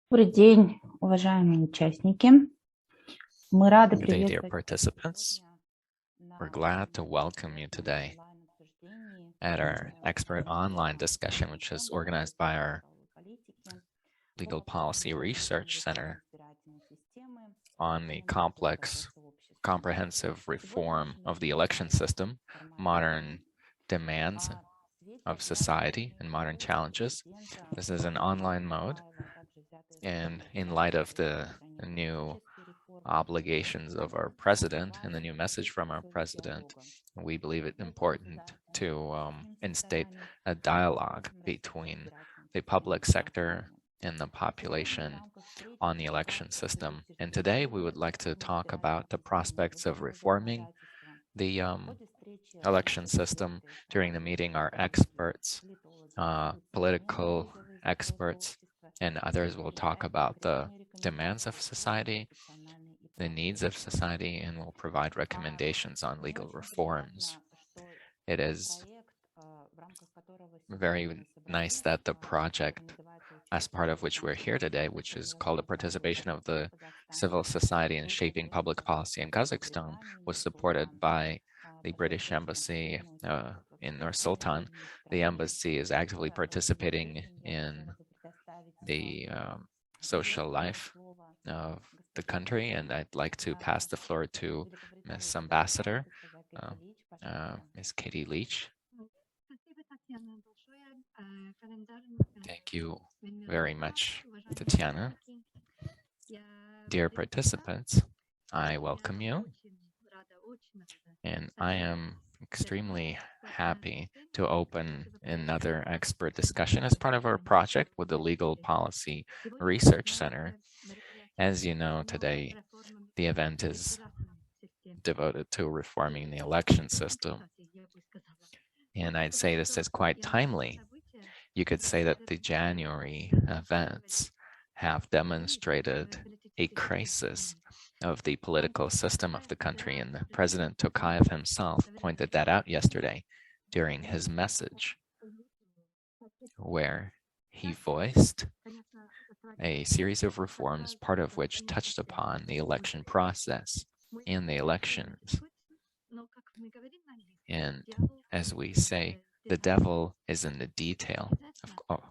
Добрый день, уважаемые участники. Мы рады Good day, dear приветствовать participants. We're glad to welcome you today at our expert online discussion, which is organized by our Legal Policy Research Center on the complex, comprehensive reform of the election system, modern demands of society, and modern challenges. This is an online mode, and in light of the new obligations of our president and the new message from our president, we believe it important to instate a dialogue between the public sector and the population on the election system. And today we would like to talk about the prospects of reforming the election system. During the meeting, our experts, political experts, and others will talk about the demands of society, the needs of society, and will provide recommendations on legal reforms. It is very nice that the project, as part of which we're here today, which is called the participation of the civil society in shaping public policy in Kazakhstan, was supported by the British Embassy in Nur-Sultan. The embassy is actively participating in the social life of the country, and I'd like to pass the floor to Ms. Ambassador, Ms. Katie Leach. Thank you very much, Tatiana. Dear participants, I welcome you, and I am extremely happy to open another expert discussion as part of our project with the Legal Policy Research Center. As you know, today the event is devoted to reforming the election system, and I'd say this is quite timely. You could say that the January events have demonstrated a crisis of the political system of the country, and President Tokayev himself pointed that out yesterday during his message, where he voiced a series of reforms, part of which touched upon the election process and the elections. And as we say, the devil is in the detail,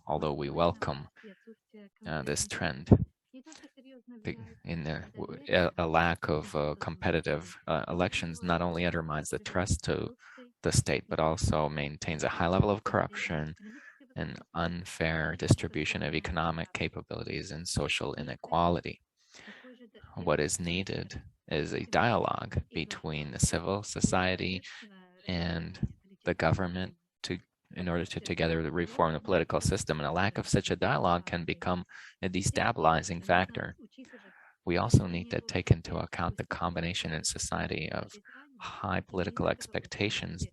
although we welcome this trend. A lack of competitive elections not only undermines the trust to the state, but also maintains a high level of corruption and unfair distribution of economic capabilities and social inequality. What is needed is a dialogue between the civil society and the government in order to together reform the political system, and a lack of such a dialogue can become a destabilizing factor. We also need to take into account the combination in society of high political expectations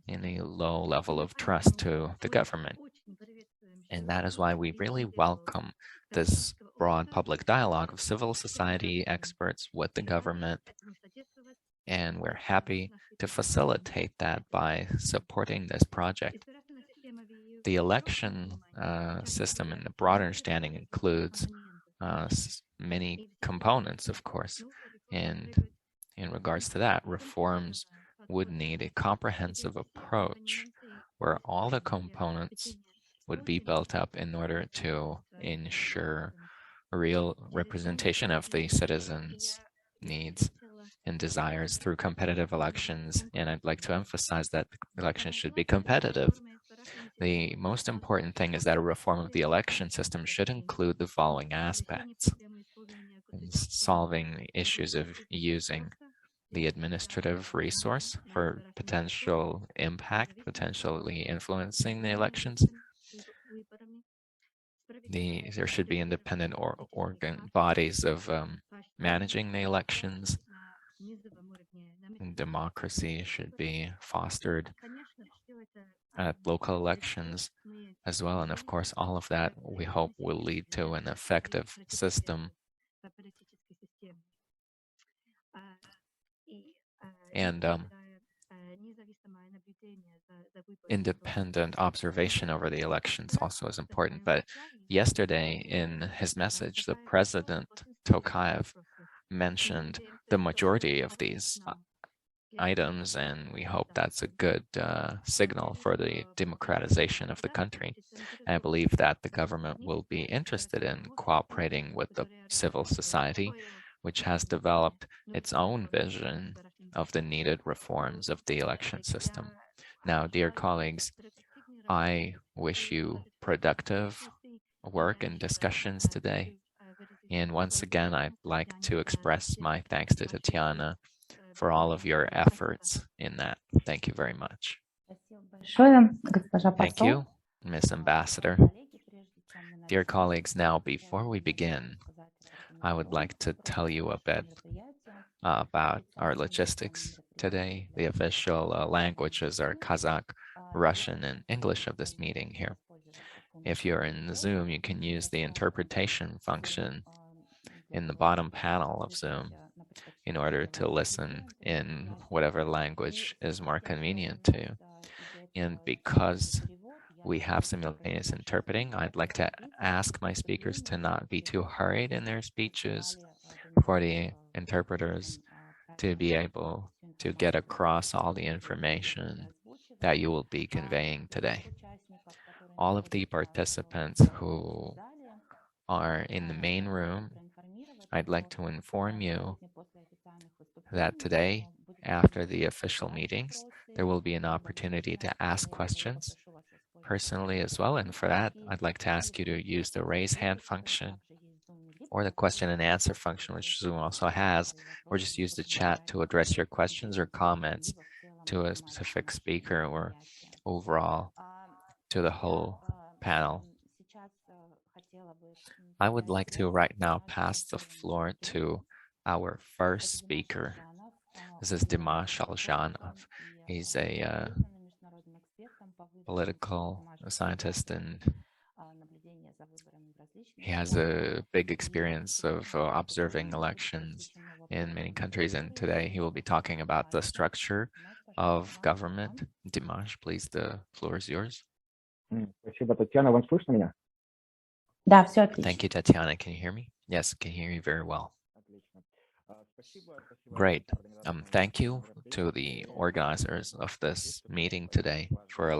and a low level of trust to the government. And that is why we really welcome this broad public dialogue of civil society experts with the government, and we're happy to facilitate that by supporting this project. The election system in the broader understanding includes many components, of course, and in regards to that, reforms would need a comprehensive approach where all the components would be built up in order to ensure real representation of the citizens' needs and desires through competitive elections. And I'd like to emphasize that elections should be competitive. The most important thing is that a reform of the election system should include the following aspects: solving the issues of using the administrative resource for potential impact, potentially influencing the elections. There should be independent organ bodies of managing the elections. Democracy should be fostered at local elections as well. And of course, all of that we hope will lead to an effective system. And independent observation over the elections also is important. But yesterday in his message, the President Tokayev mentioned the majority of these items, and we hope that's a good signal for the democratization of the country. I believe that the government will be interested in cooperating with the civil society, which has developed its own vision of the needed reforms of the election system. Now, dear colleagues, I wish you productive work and discussions today. And once again, I'd like to express my thanks to Tatiana for all of your efforts in that. Thank you very much. Thank you, Ms. Ambassador. Dear colleagues, now before we begin, I would like to tell you a bit about our logistics today. The official languages are Kazakh, Russian, and English of this meeting here. If you're in Zoom, you can use the interpretation function in the bottom panel of Zoom in order to listen in whatever language is more convenient to you. And because we have simultaneous interpreting, I'd like to ask my speakers to not be too hurried in their speeches for the interpreters to be able to get across all the information that you will be conveying today. All of the participants who are in the main room, I'd like to inform you that today, after the official meetings, there will be an opportunity to ask questions personally as well. And for that, I'd like to ask you to use the raise hand function or the question and answer function, which Zoom also has, or just use the chat to address your questions or comments to a specific speaker or overall to the whole panel. I would like to right now pass the floor to our first speaker. This is Dimash Aljanov. He's a political scientist, and he has a big experience of observing elections in many countries, and today he will be talking about the structure of government. Dimash, please, the floor is yours. Спасибо, Татьяна. Вам слышно меня? Да, все отлично. Thank you, Tatiana. Can you hear me? Yes, can hear you very well. Great. Thank you to the organizers of this meeting today for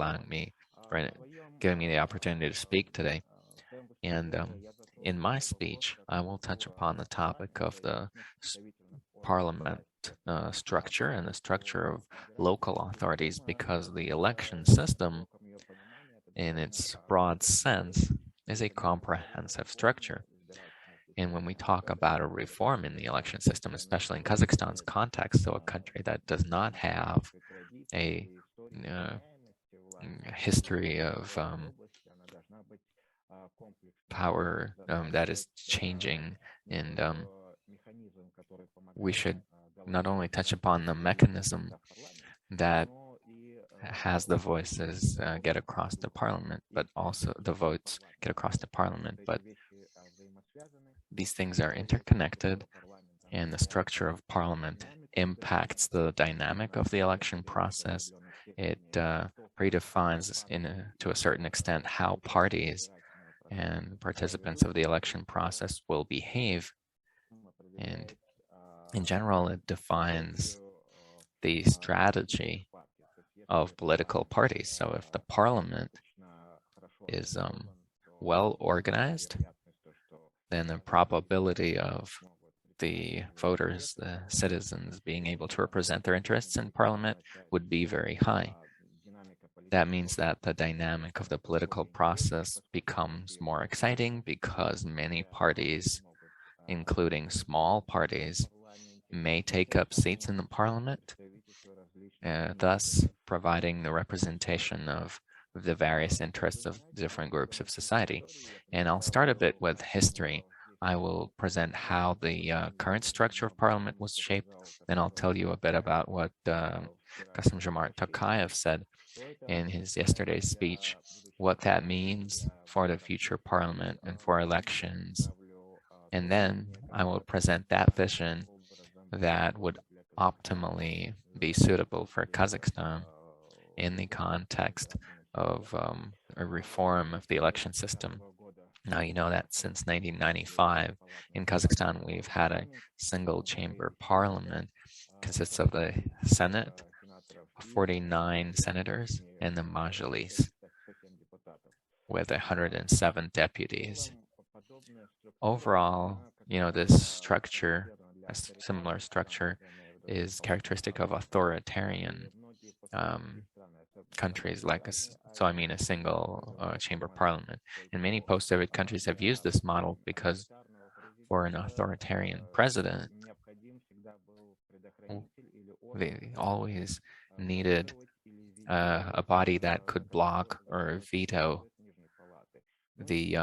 giving me the opportunity to speak today. And in my speech, I will touch upon the topic of the parliament structure and the structure of local authorities, because the election system, in its broad sense, is a comprehensive structure. And when we talk about a reform in the election system, especially in Kazakhstan's context, so a country that does not have a history of power that is changing, and we should not only touch upon the mechanism that has the voices get across the parliament, but also the votes get across the parliament. But these things are interconnected, and the structure of parliament impacts the dynamic of the election process. It predefines, to a certain extent, how parties and participants of the election process will behave. And in general, it defines the strategy of political parties. So if the parliament is well organized, then the probability of the voters, the citizens, being able to represent their interests in parliament would be very high. That means that the dynamic of the political process becomes more exciting because many parties, including small parties, may take up seats in the parliament, thus providing the representation of the various interests of different groups of society. And I'll start a bit with history. I will present how the current structure of parliament was shaped, then I'll tell you a bit about what Kassym-Jomart Tokayev said in his yesterday's speech, what that means for the future parliament and for elections. And then I will present that vision that would optimally be suitable for Kazakhstan in the context of a reform of the election system. Now, you know that since 1995 in Kazakhstan, we've had a single chamber parliament, consists of the Senate, 49 senators, and the Majlis with 107 deputies. Overall, you know, this structure, a similar structure, is characteristic of authoritarian countries like us. So I mean a single chamber parliament. And many post-Soviet countries have used this model because for an authoritarian president, they always needed a body that could block or veto the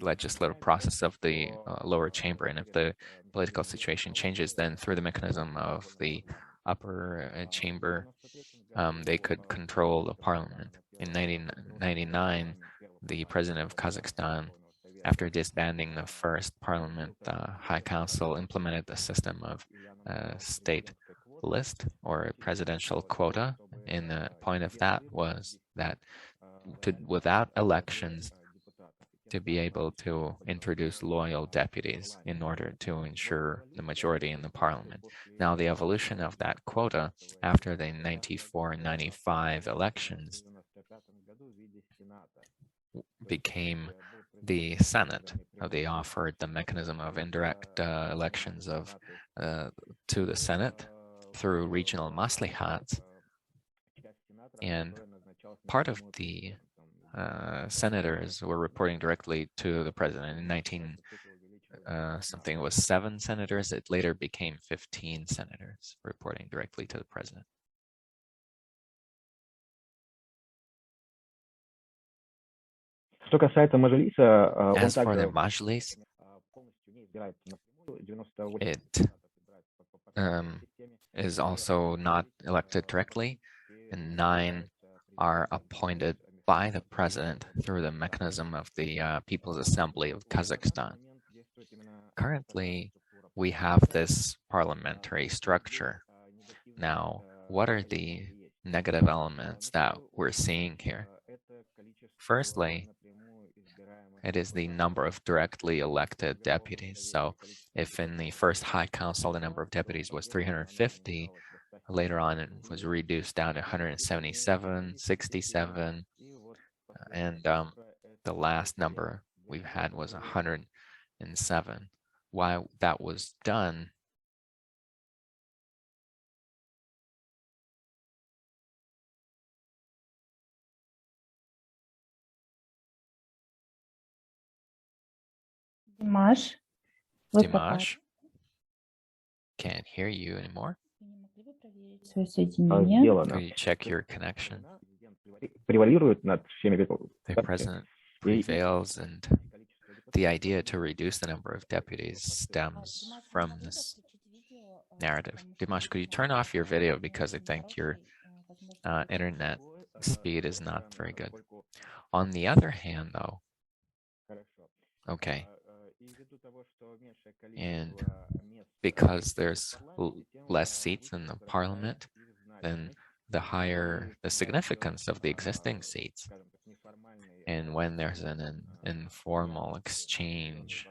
legislative process of the lower chamber. And if the political situation changes, then through the mechanism of the upper chamber, they could control the parliament. In 1999, the president of Kazakhstan, after disbanding the first parliament, High Council implemented the system of state list or presidential quota. And the point of that was that without elections, to be able to introduce loyal deputies in order to ensure the majority in the parliament. Now, the evolution of that quota after the 94 and 95 elections became the Senate. They offered the mechanism of indirect elections to the Senate through regional maslihats, and part of the senators were reporting directly to the president. In 19 something, it was 7 senators. It later became 15 senators reporting directly to the president. Что касается Мажилиса, он As for the также Majlis, полностью не избирается напрямую. 98% it is also not elected directly, and 9 are appointed by the president through the mechanism of the People's Assembly of Kazakhstan. Currently, we have this parliamentary structure. Now, what are the negative elements that we're seeing here? Firstly, it is the number of directly elected deputies. So if in the first High Council the number of deputies was 350, later on it was reduced down to 177, 67, and the last number we've had was 107. Why that was done Димаш, вы Dimash, can't hear you anymore. не могли бы проверить свое соединение? сделано. Could you check your connection? Превалирует над всеми The president prevails, and the idea to reduce the number of deputies stems from this narrative. Dimash, could you turn off your video because I think your internet speed is not very good. On the other hand, though, okay, and because there's less seats in the parliament, then the higher the significance of the existing seats. And when there's an informal exchange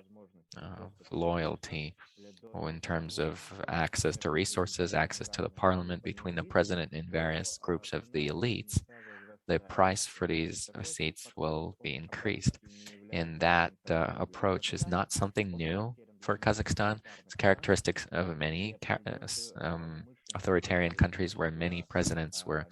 of loyalty in terms of access to resources, access to the parliament between the president and various groups of the elites, the price for these seats will be increased. And that approach is not something new for Kazakhstan. It's characteristics of many authoritarian countries where many presidents were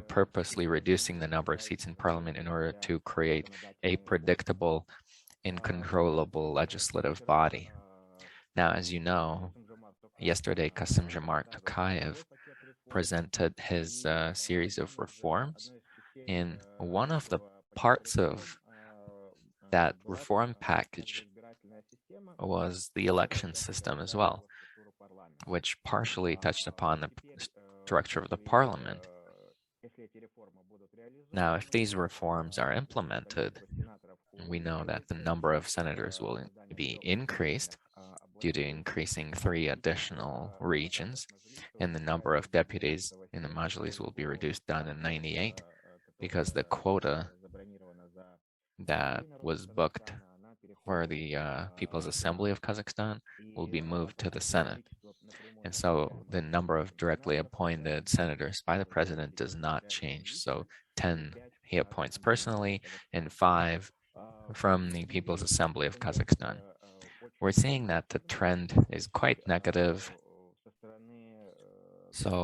purposely reducing the number of seats in parliament in order to create a predictable and controllable legislative body. Now, as you know, yesterday Kassym-Jomart Tokayev presented his series of reforms, and one of the parts of that reform package was the election system as well, which partially touched upon the structure of the parliament. Now, if these reforms are implemented, we know that the number of senators will be increased, due to increasing 3 additional regions, and the number of deputies in the Majlis will be reduced down to 98 because the quota that was booked for the People's Assembly of Kazakhstan will be moved to the Senate. And so the number of directly appointed senators by the president does not change. So 10 he appoints personally and 5 from the People's Assembly of Kazakhstan. We're seeing that the trend is quite negative. So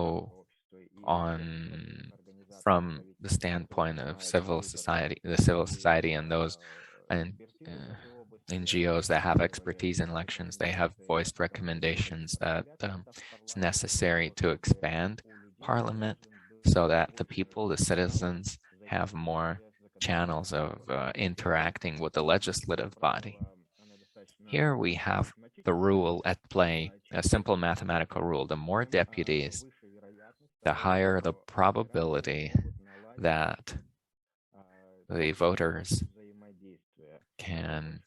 from the standpoint of civil society, and those NGOs that have expertise in elections, they have voiced recommendations that it's necessary to expand parliament so that the people, the citizens, have more channels of interacting with the legislative body. Here we have the rule at play, a simple mathematical rule. The more deputies, the higher the probability that the voters can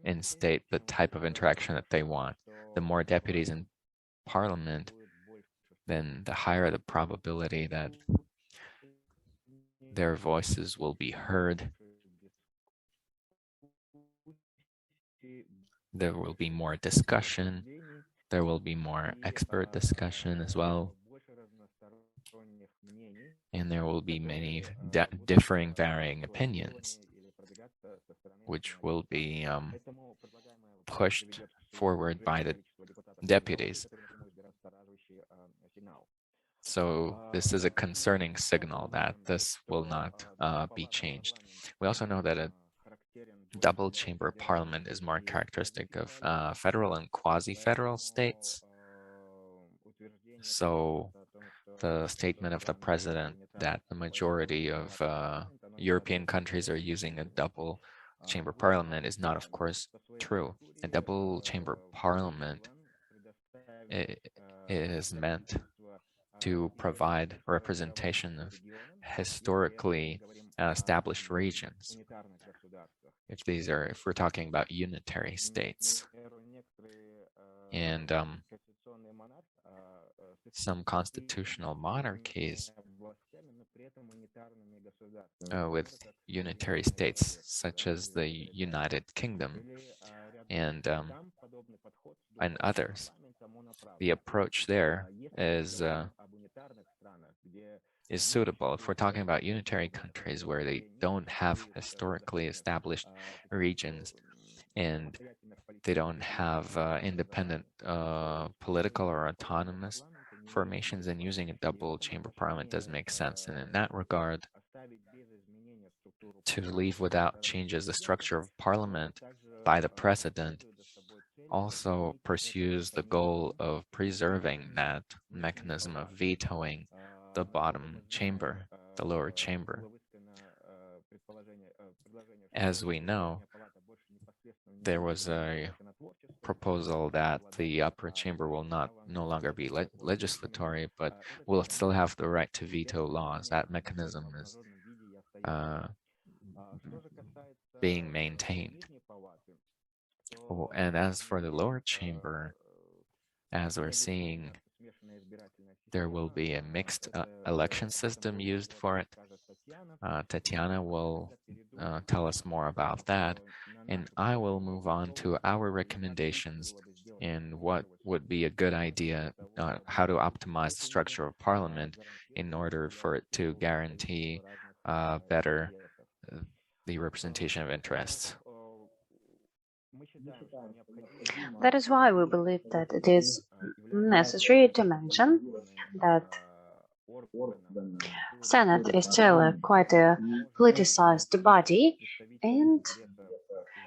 instate the type of interaction that they want. The more deputies in parliament, then the higher the probability that their voices will be heard. There will be more discussion. There will be more expert discussion as well. And there will be many differing, varying opinions, which will be pushed forward by the deputies. So this is a concerning signal that this will not be changed. We also know that a double chamber parliament is more characteristic of federal and quasi-federal states. So the statement of the president that the majority of European countries are using a double chamber parliament is not, of course, true. A double chamber parliament is meant to provide representation of historically established regions. If we're talking about unitary states. And some constitutional monarchies with unitary states, such as the United Kingdom and others. The approach there is suitable. If we're talking about unitary countries where they don't have historically established regions and they don't have independent political or autonomous formations, and using a double chamber parliament does make sense. And in that regard, to leave without changes the structure of parliament by the president also pursues the goal of preserving that mechanism of vetoing the bottom chamber, the lower chamber. As we know, there was a proposal that the upper chamber will no longer be legislatory, but will still have the right to veto laws. That mechanism is being maintained. Oh, and as for the lower chamber, as we're seeing, there will be a mixed election system used for it. Tatiana will tell us more about that, and I will move on to our recommendations and what would be a good idea, how to optimize the structure of parliament in order for it to guarantee better the representation of interests. That is why we believe that it is necessary to mention that Senate is still quite a politicized body, and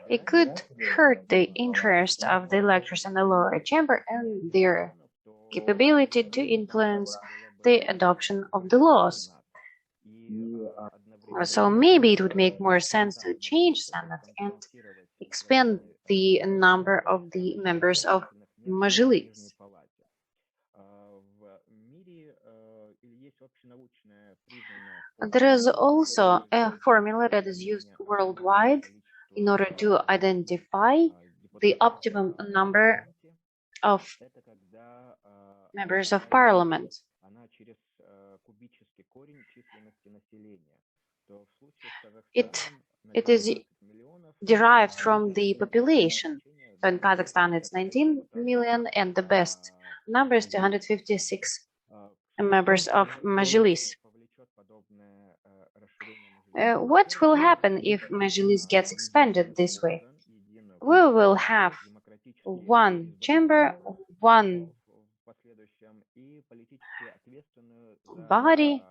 it could hurt the interest of the electors in the lower chamber and their capability to influence the adoption of the laws. So maybe it would make more sense to change Senate and expand the number of the members of Majlis. There is also a formula that is used worldwide in order to identify the optimum number of members of parliament. It is derived from the population. So in Kazakhstan, it's 19 million, and the best number is 256 members of Majlis. What will happen if Majlis gets expanded this way? We will have one chamber, one body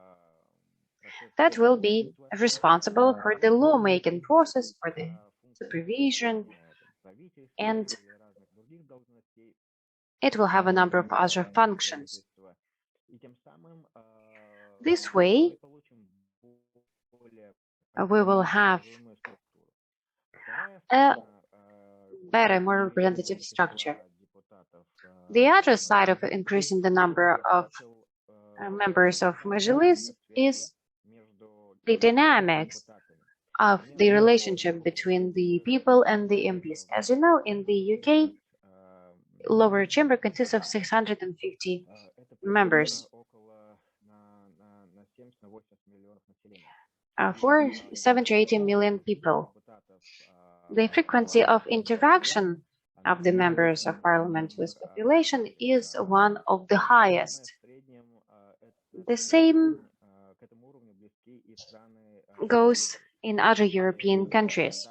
that will be responsible for the lawmaking process, for the supervision, and it will have a number of other functions. This way, we will have a better, more representative structure. The other side of increasing the number of members of Majlis is the dynamics of the relationship between the people and the MPs. As you know, in the UK, lower chamber consists of 650 members for 70 or 80 million people. The frequency of interaction of the members of parliament with population is one of the highest. The same goes in other European countries,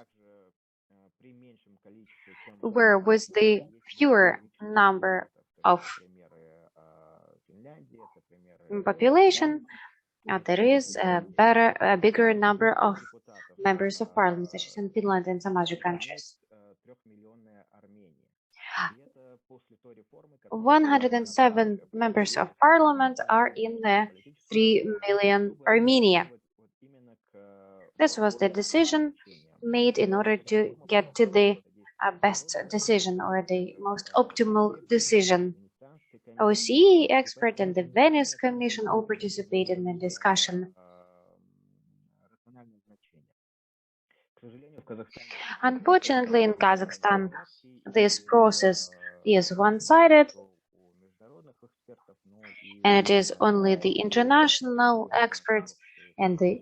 where with the fewer number of population, there is a bigger number of members of parliament, such as in Finland and some other countries. 107 members of parliament are in the 3 million Armenia. This was the decision made in order to get to the best decision, or the most optimal decision. OSCE expert and the Venice Commission all participated in the discussion. Unfortunately, in Kazakhstan, this process is one-sided, and it is only the international experts and the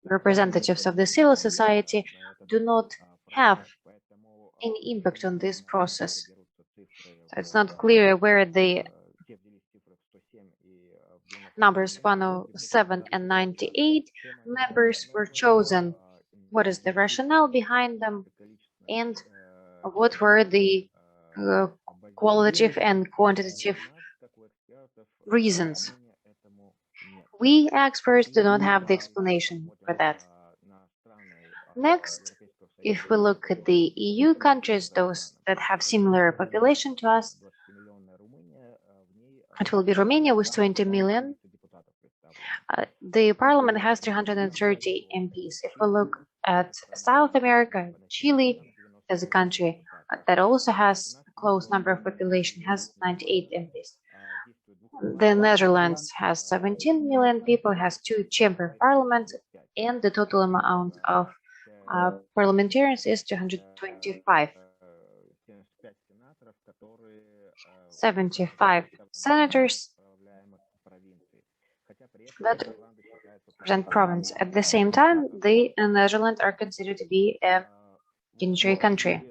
representatives of the civil society do not have any impact on this process. So it's not clear where the numbers 107 and 98 members were chosen, what is the rationale behind them, and what were the qualitative and quantitative reasons. We experts do not have the explanation for that. Next, if we look at the EU countries, those that have similar population to us, it will be Romania with 20 million. The parliament has 330 MPs. If we look at South America, Chile as a country that also has a close number of population, has 98 MPs. The Netherlands has 17 million people, has 2 chamber parliaments, and the total amount of parliamentarians is 225. 75 senators that represent province. At the same time, the Netherlands are considered to be a unitary country.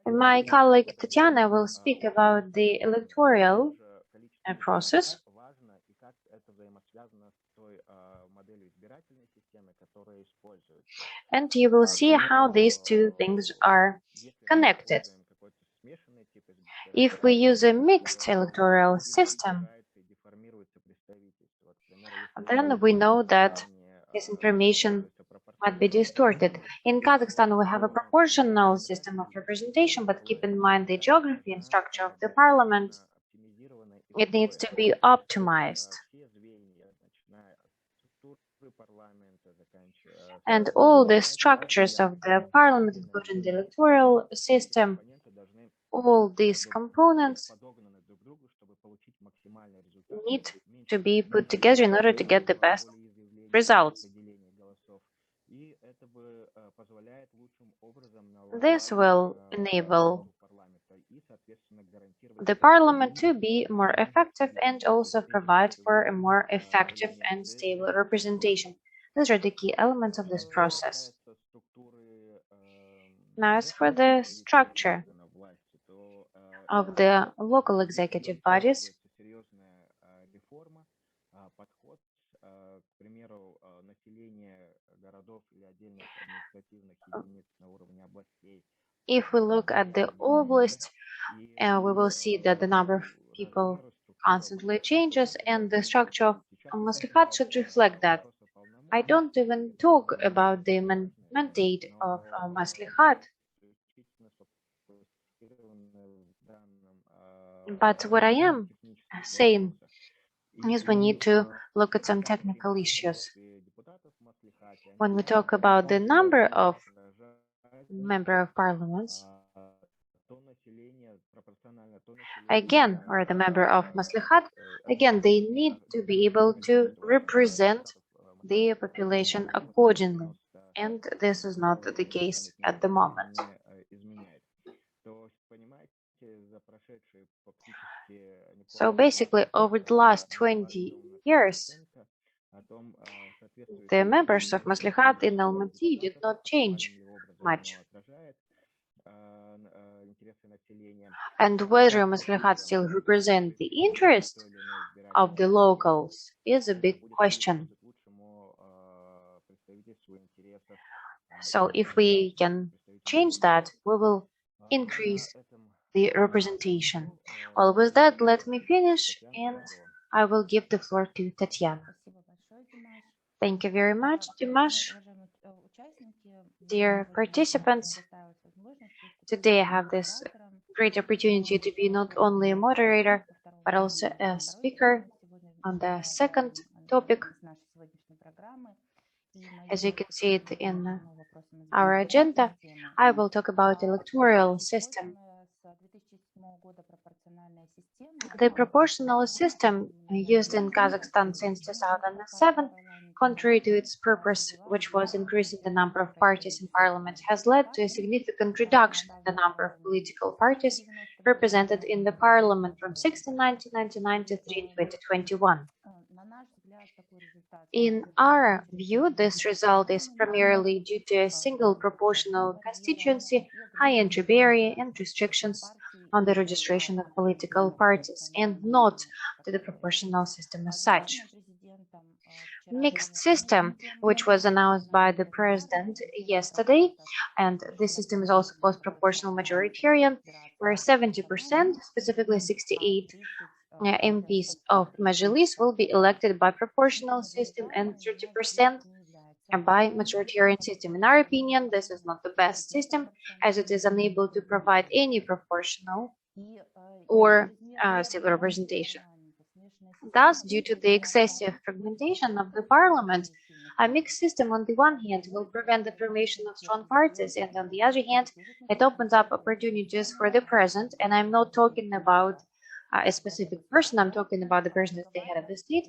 My colleague Tatiana will speak about the electoral process and you will see how these two things are connected. If we use a mixed electoral system, then we know that this information might be distorted. In Kazakhstan, we have a proportional system of representation, but keep in mind the geography and structure of the parliament. It needs to be optimized. And all the structures of the parliament, including the electoral system, all these components need to be put together in order to get the best results. This will enable the parliament to be more effective and also provide for a more effective and stable representation. These are the key elements of this process. Now, as for the structure of the local executive bodies, if we look at the oblast, we will see that the number of people constantly changes, and the structure of Maslihat should reflect that. I don't even talk about the mandate of Maslihat, but what I am saying is we need to look at some technical issues. When we talk about the number of member of parliaments, again, or the member of Maslihat, again, they need to be able to represent the population accordingly, and this is not the case at the moment. So basically, over the last 20 years, the members of Maslihat in Almaty did not change much. And whether Maslihat still represent the interest of the locals is a big question. So if we can change that, we will increase the representation. Well, with that, let me finish, and I will give the floor to Tatiana. Thank you very much, Dimash. Dear participants, today I have this great opportunity to be not only a moderator, but also a speaker on the second topic. As you can see it in our agenda, I will talk about electoral system. The proportional system used in Kazakhstan since 2007, contrary to its purpose, which was increasing the number of parties in parliament, has led to a significant reduction in the number of political parties represented in the parliament from 6 in 1999 to 3 in 2021. In our view, this result is primarily due to a single proportional constituency, high entry barrier, and restrictions on the registration of political parties, and not to the proportional system as such. Mixed system, which was announced by the president yesterday, and this system is also post-proportional majoritarian, where 70%, specifically 68 MPs of Majlis will be elected by proportional system and 30% by majoritarian system. In our opinion, this is not the best system, as it is unable to provide any proportional or civil representation. Thus, due to the excessive fragmentation of the parliament, a mixed system on the one hand will prevent the formation of strong parties, and on the other hand, it opens up opportunities for the present, and I'm not talking about a specific person, I'm talking about the person as the head of the state,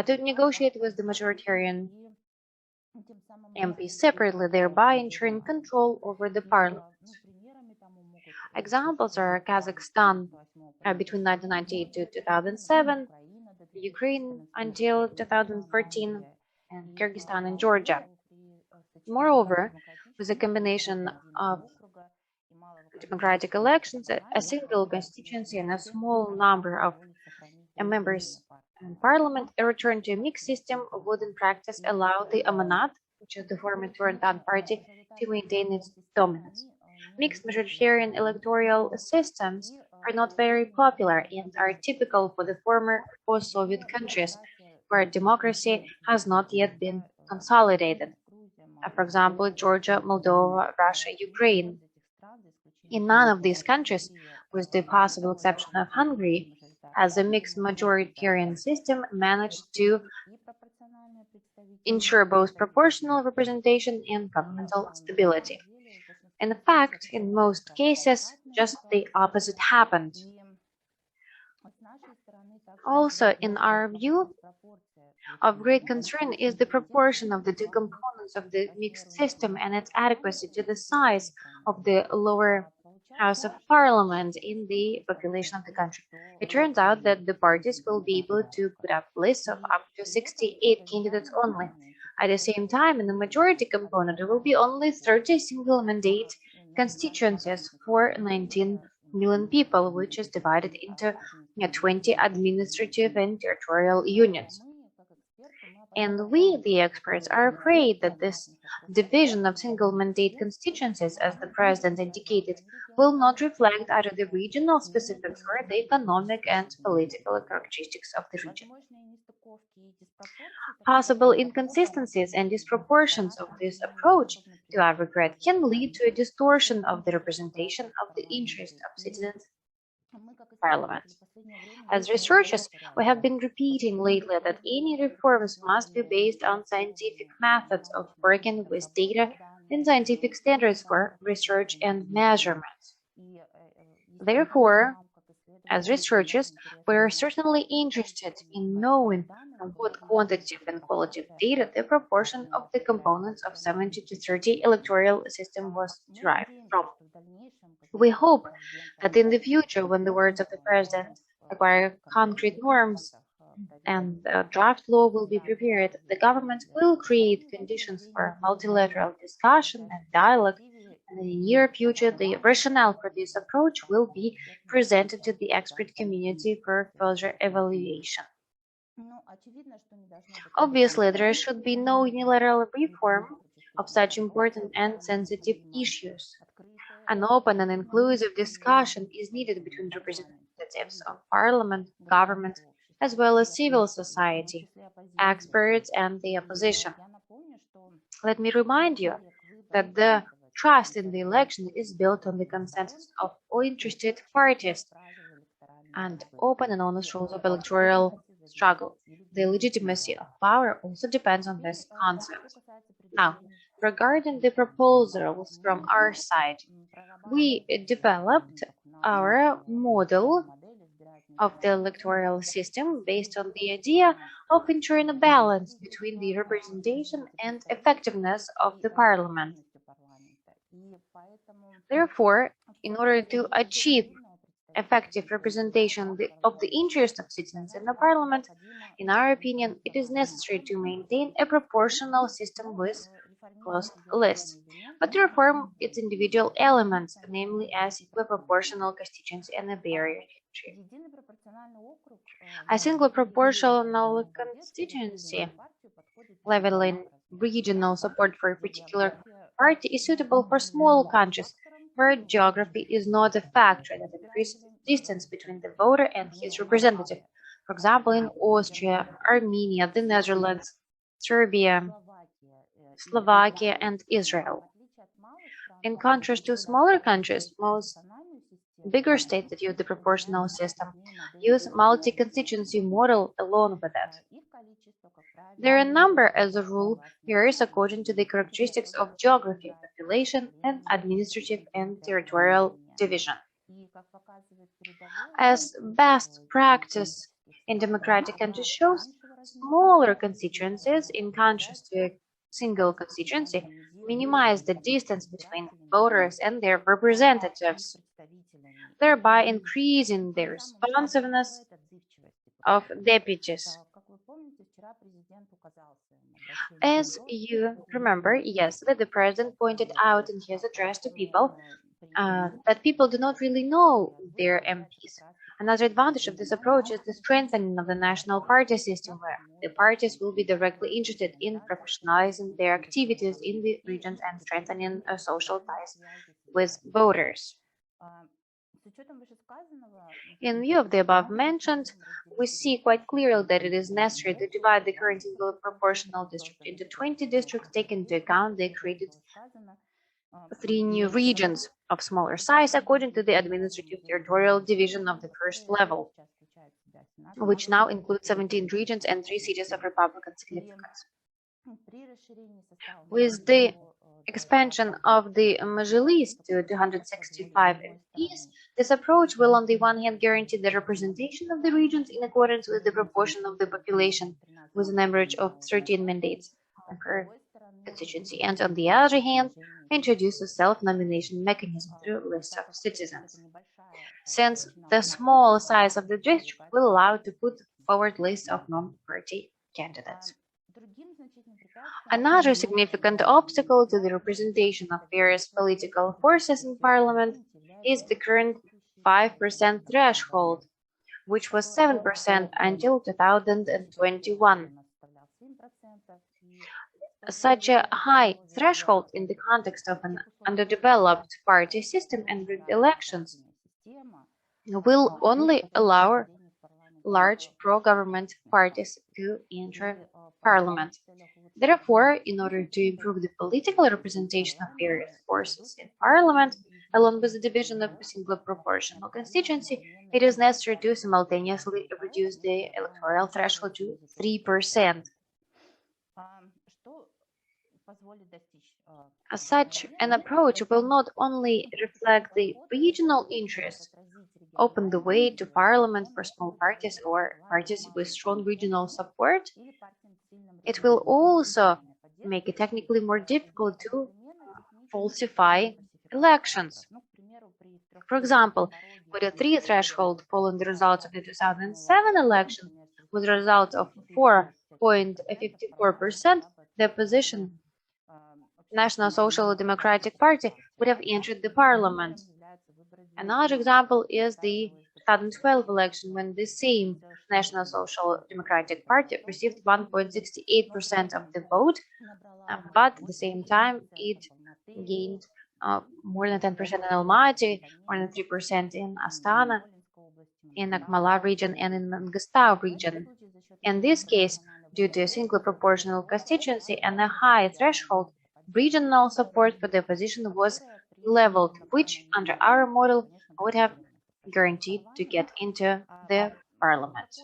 to negotiate with the majoritarian MPs separately, thereby ensuring control over the parliament. Examples are Kazakhstan between 1998 to 2007, Ukraine until 2014, and Kyrgyzstan and Georgia. Moreover, with a combination of democratic elections, a single constituency, and a small number of members in parliament, a return to a mixed system would in practice allow the Amanat, which is the former Tur-and-Tan party, to maintain its dominance. Mixed majoritarian electoral systems are not very popular and are typical for the former post-Soviet countries, where democracy has not yet been consolidated. For example, Georgia, Moldova, Russia, Ukraine. In none of these countries, with the possible exception of Hungary, has a mixed majoritarian system managed to ensure both proportional representation and governmental stability. In fact, in most cases, just the opposite happened. Also, in our view, Of great concern is the proportion of the two components of the mixed system and its adequacy to the size of the lower House of Parliament in the population of the country. It turns out that the parties will be able to put up lists of up to 68 candidates only. At the same time, in the majority component, there will be only 30 single-mandate constituencies for 19 million people, which is divided into 20 administrative and territorial units. And we, the experts, are afraid that this division of single-mandate constituencies, as the President indicated, will not reflect either the regional specifics or the economic and political characteristics of the region. Possible inconsistencies and disproportions of this approach, to our regret, can lead to a distortion of the representation of the interests of citizens Parliament. As researchers, we have been repeating lately that any reforms must be based on scientific methods of working with data and scientific standards for research and measurements. Therefore, as researchers, we are certainly interested in knowing from what quantitative and qualitative data the proportion of the components of 70 to 30 electoral system was derived from. We hope that in the future, when the words of the President acquire concrete norms and a draft law will be prepared, the government will create conditions for multilateral discussion and dialogue, and in the near future, the rationale for this approach will be presented to the expert community for further evaluation. Obviously, there should be no unilateral reform of such important and sensitive issues. An open and inclusive discussion is needed between representatives of parliament, government, as well as civil society, experts, and the opposition. Let me remind you that the trust in the election is built on the consensus of all interested parties and open and honest rules of electoral struggle. The legitimacy of power also depends on this concept. Now, regarding the proposals from our side, we developed our model of the electoral system based on the idea of ensuring a balance between the representation and effectiveness of the parliament. Therefore, in order to achieve effective representation of the interests of citizens in the parliament, in our opinion, it is necessary to maintain a proportional system with closed lists, but to reform its individual elements, namely a single proportional constituency and a barrier to entry. A single proportional constituency, leveling regional support for a particular party, is suitable for small countries where geography is not a factor that increases the distance between the voter and his representative. For example, in Austria, Armenia, the Netherlands, Serbia, Slovakia, and Israel. In contrast to smaller countries, most bigger states that use the proportional system use multi-constituency model along with it. Their number, as a rule, varies according to the characteristics of geography, population, and administrative and territorial division. As best practice in democratic countries shows, smaller constituencies, in contrast to a single constituency, minimize the distance between voters and their representatives, thereby increasing the responsiveness of deputies. As you remember, yesterday the President pointed out in his address to people that people do not really know their MPs. Another advantage of this approach is the strengthening of the national party system, where the parties will be directly interested in professionalizing their activities in the regions and strengthening social ties with voters. In view of the above mentioned, we see quite clearly that it is necessary to divide the current single proportional district into 20 districts, taking into account the created 3 new regions of smaller size according to the administrative territorial division of the first level, which now includes 17 regions and 3 cities of Republican significance. With the expansion of the Majlis to 265 MPs, this approach will on the one hand guarantee the representation of the regions in accordance with the proportion of the population, with an average of 13 mandates per constituency, and on the other hand, introduce a self-nomination mechanism through a list of citizens. Since the small size of the district will allow to put forward lists of non-party candidates. Another significant obstacle to the representation of various political forces in parliament is the current 5% threshold, which was 7% until 2021. Such a high threshold in the context of an underdeveloped party system and rigged elections will only allow large pro-government parties to enter parliament. Therefore, in order to improve the political representation of various forces in parliament, along with the division of a single proportional constituency, it is necessary to simultaneously reduce the electoral threshold to 3%. As such, an approach will not only reflect the regional interests, open the way to parliament for small parties or parties with strong regional support, it will also make it technically more difficult to falsify elections. For example, with a 3 threshold following the results of the 2007 election, with a result of 4.54%, the opposition National Social Democratic Party would have entered the parliament. Another example is the 2012 election, when the same National Social Democratic Party received 1.68% of the vote, but at the same time it gained more than 10% in Almaty, more than 3% in Astana, in Akmala region, and in Mangistau region. In this case, due to a single proportional constituency and a high threshold, regional support for the opposition was leveled, which under our model would have guaranteed to get into the parliament.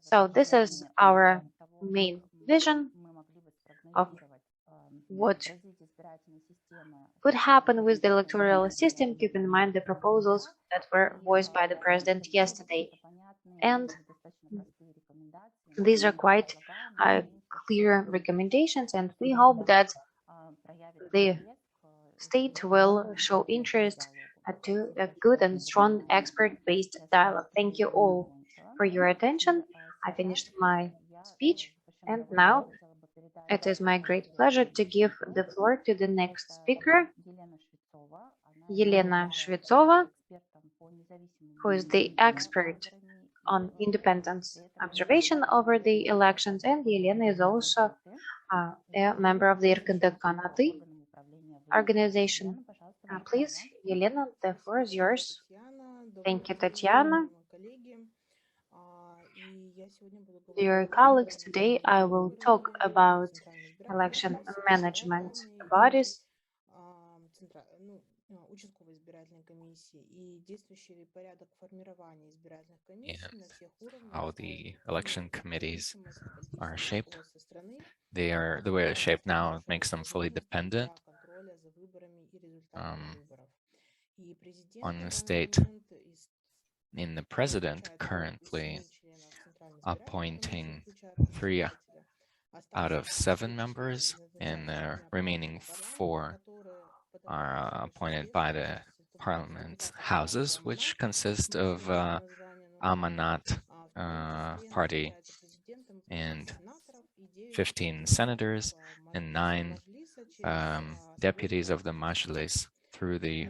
So this is our main vision of what could happen with the electoral system, keeping in mind the proposals that were voiced by the president yesterday. And these are quite clear recommendations, and we hope that the state will show interest to a good and strong expert-based dialogue. Thank you all for your attention. I finished my speech, and now it is my great pleasure to give the floor to the next speaker, Elena Shvetsova, who is the expert on independence observation over the elections, and Elena is also a member of the Irkanda-Kanаты organization. Please, Elena, the floor is yours. Thank you, Tatiana. Dear colleagues, today I will talk about election management bodies and how the election committees are shaped. The way they're shaped now makes them fully dependent on the state. In the president currently appointing 3 out of 7 members, and the remaining 4 are appointed by the parliament houses, which consist of Amanat party and 15 senators and 9 deputies of the Majlis through the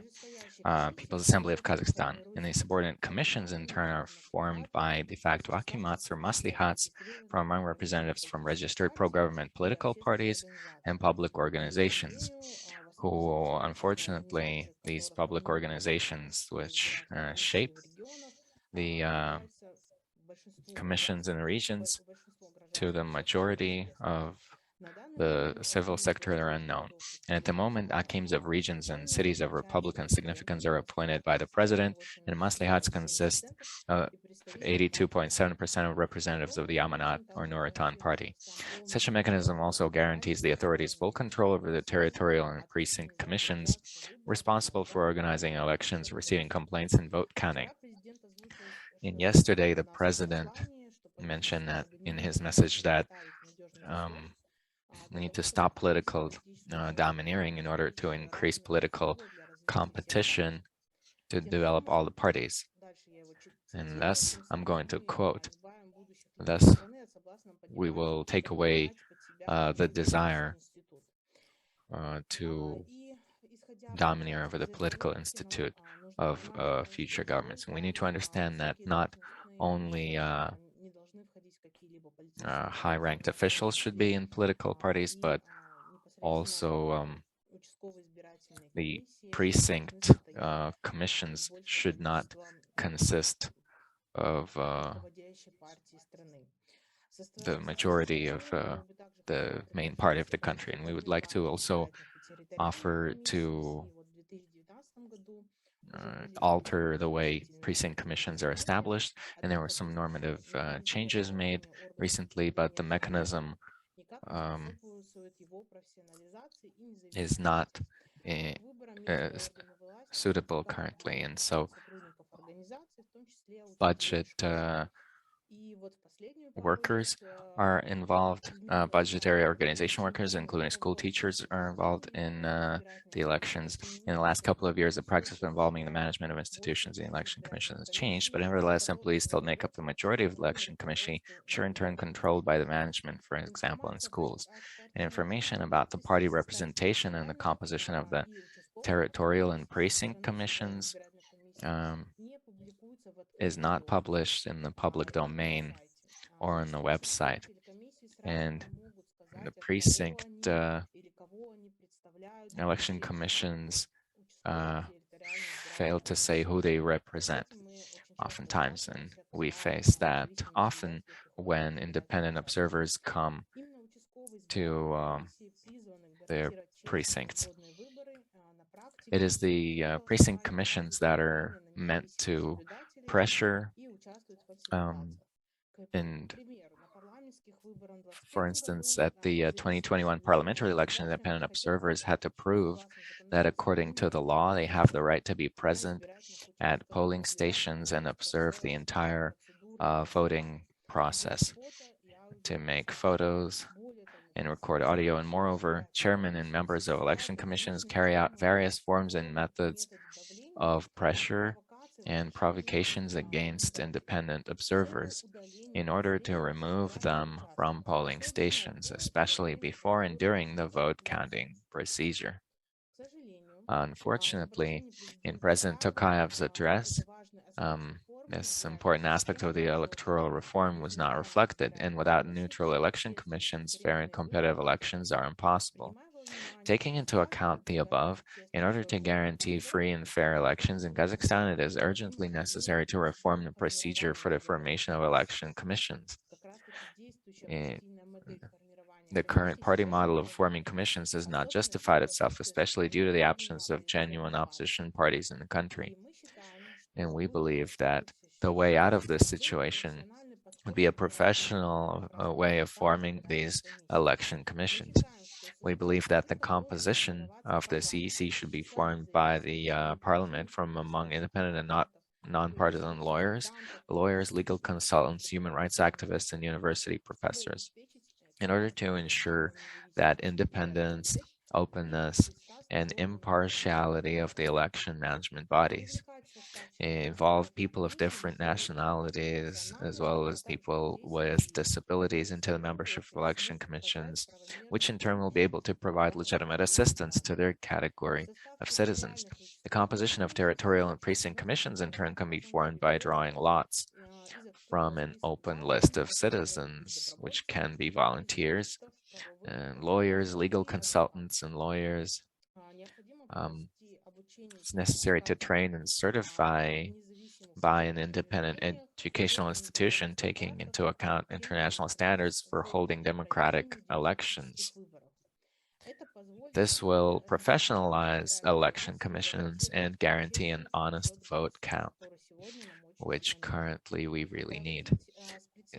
People's Assembly of Kazakhstan. And the subordinate commissions, in turn, are formed by de facto akimats or maslihats from among representatives from registered pro-government political parties and public organizations, who, unfortunately, these public organizations which shape the commissions in the regions, to the majority of the civil sector are unknown. And at the moment, Akims of regions and cities of Republican significance are appointed by the president, and Maslihats consist of 82.7% of representatives of the Amanat or Nur-Sultan party. Such a mechanism also guarantees the authorities full control over the territorial and precinct commissions responsible for organizing elections, receiving complaints, and vote counting. And yesterday, the president mentioned that in his message that we need to stop political domineering in order to increase political competition to develop all the parties. And thus, I'm going to quote, thus we will take away the desire to domineer over the political institute of future governments. And we need to understand that not only high-ranked officials should be in political parties, but also the precinct commissions should not consist of the majority of the main party of the country. And we would like to also offer to alter the way precinct commissions are established. And there were some normative changes made recently, but the mechanism is not suitable currently. And so budget workers are involved, budgetary organization workers, including school teachers, are involved in the elections. In the last couple of years, the practice involving the management of institutions and election commissions has changed, but nevertheless, employees still make up the majority of the election commission, which are in turn controlled by the management, for example, in schools. And information about the party representation and the composition of the territorial and precinct commissions is not published in the public domain or on the website. And the precinct election commissions fail to say who they represent oftentimes, and we face that often when independent observers come to their precincts. It is the precinct commissions that are meant to pressure and for instance, at the 2021 parliamentary election, independent observers had to prove that according to the law, they have the right to be present at polling stations and observe the entire voting process, to make photos and record audio. And moreover, chairmen and members of election commissions carry out various forms and methods of pressure and provocations against independent observers in order to remove them from polling stations, especially before and during the vote counting procedure. Unfortunately, in President Tokayev's address, this important aspect of the electoral reform was not reflected, and without neutral election commissions, fair and competitive elections are impossible. Taking into account the above, in order to guarantee free and fair elections in Kazakhstan, it is urgently necessary to reform the procedure for the formation of election commissions. The current party model of forming commissions has not justified itself, especially due to the absence of genuine opposition parties in the country. And we believe that the way out of this situation would be a professional way of forming these election commissions. We believe that the composition of the CEC should be formed by the parliament from among independent and nonpartisan lawyers, legal consultants, human rights activists, and university professors, in order to ensure that independence, openness, and impartiality of the election management bodies involve people of different nationalities as well as people with disabilities into the membership of election commissions, which in turn will be able to provide legitimate assistance to their category of citizens. The composition of territorial and precinct commissions in turn can be formed by drawing lots from an open list of citizens, which can be volunteers, and lawyers, legal consultants, and lawyers. It's necessary to train and certify by an independent educational institution taking into account international standards for holding democratic elections. This will professionalize election commissions and guarantee an honest vote count, which currently we really need.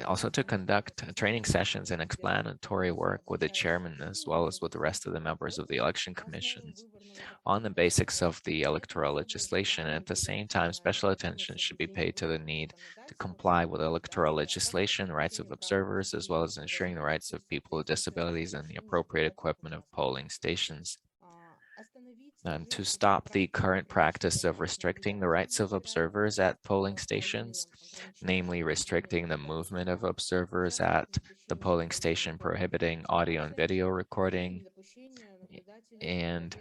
Also to conduct training sessions and explanatory work with the chairman as well as with the rest of the members of the election commissions on the basics of the electoral legislation. At the same time, special attention should be paid to the need to comply with electoral legislation, rights of observers, as well as ensuring the rights of people with disabilities and the appropriate equipment of polling stations. To stop the current practice of restricting the rights of observers at polling stations, namely restricting the movement of observers at the polling station, prohibiting audio and video recording, and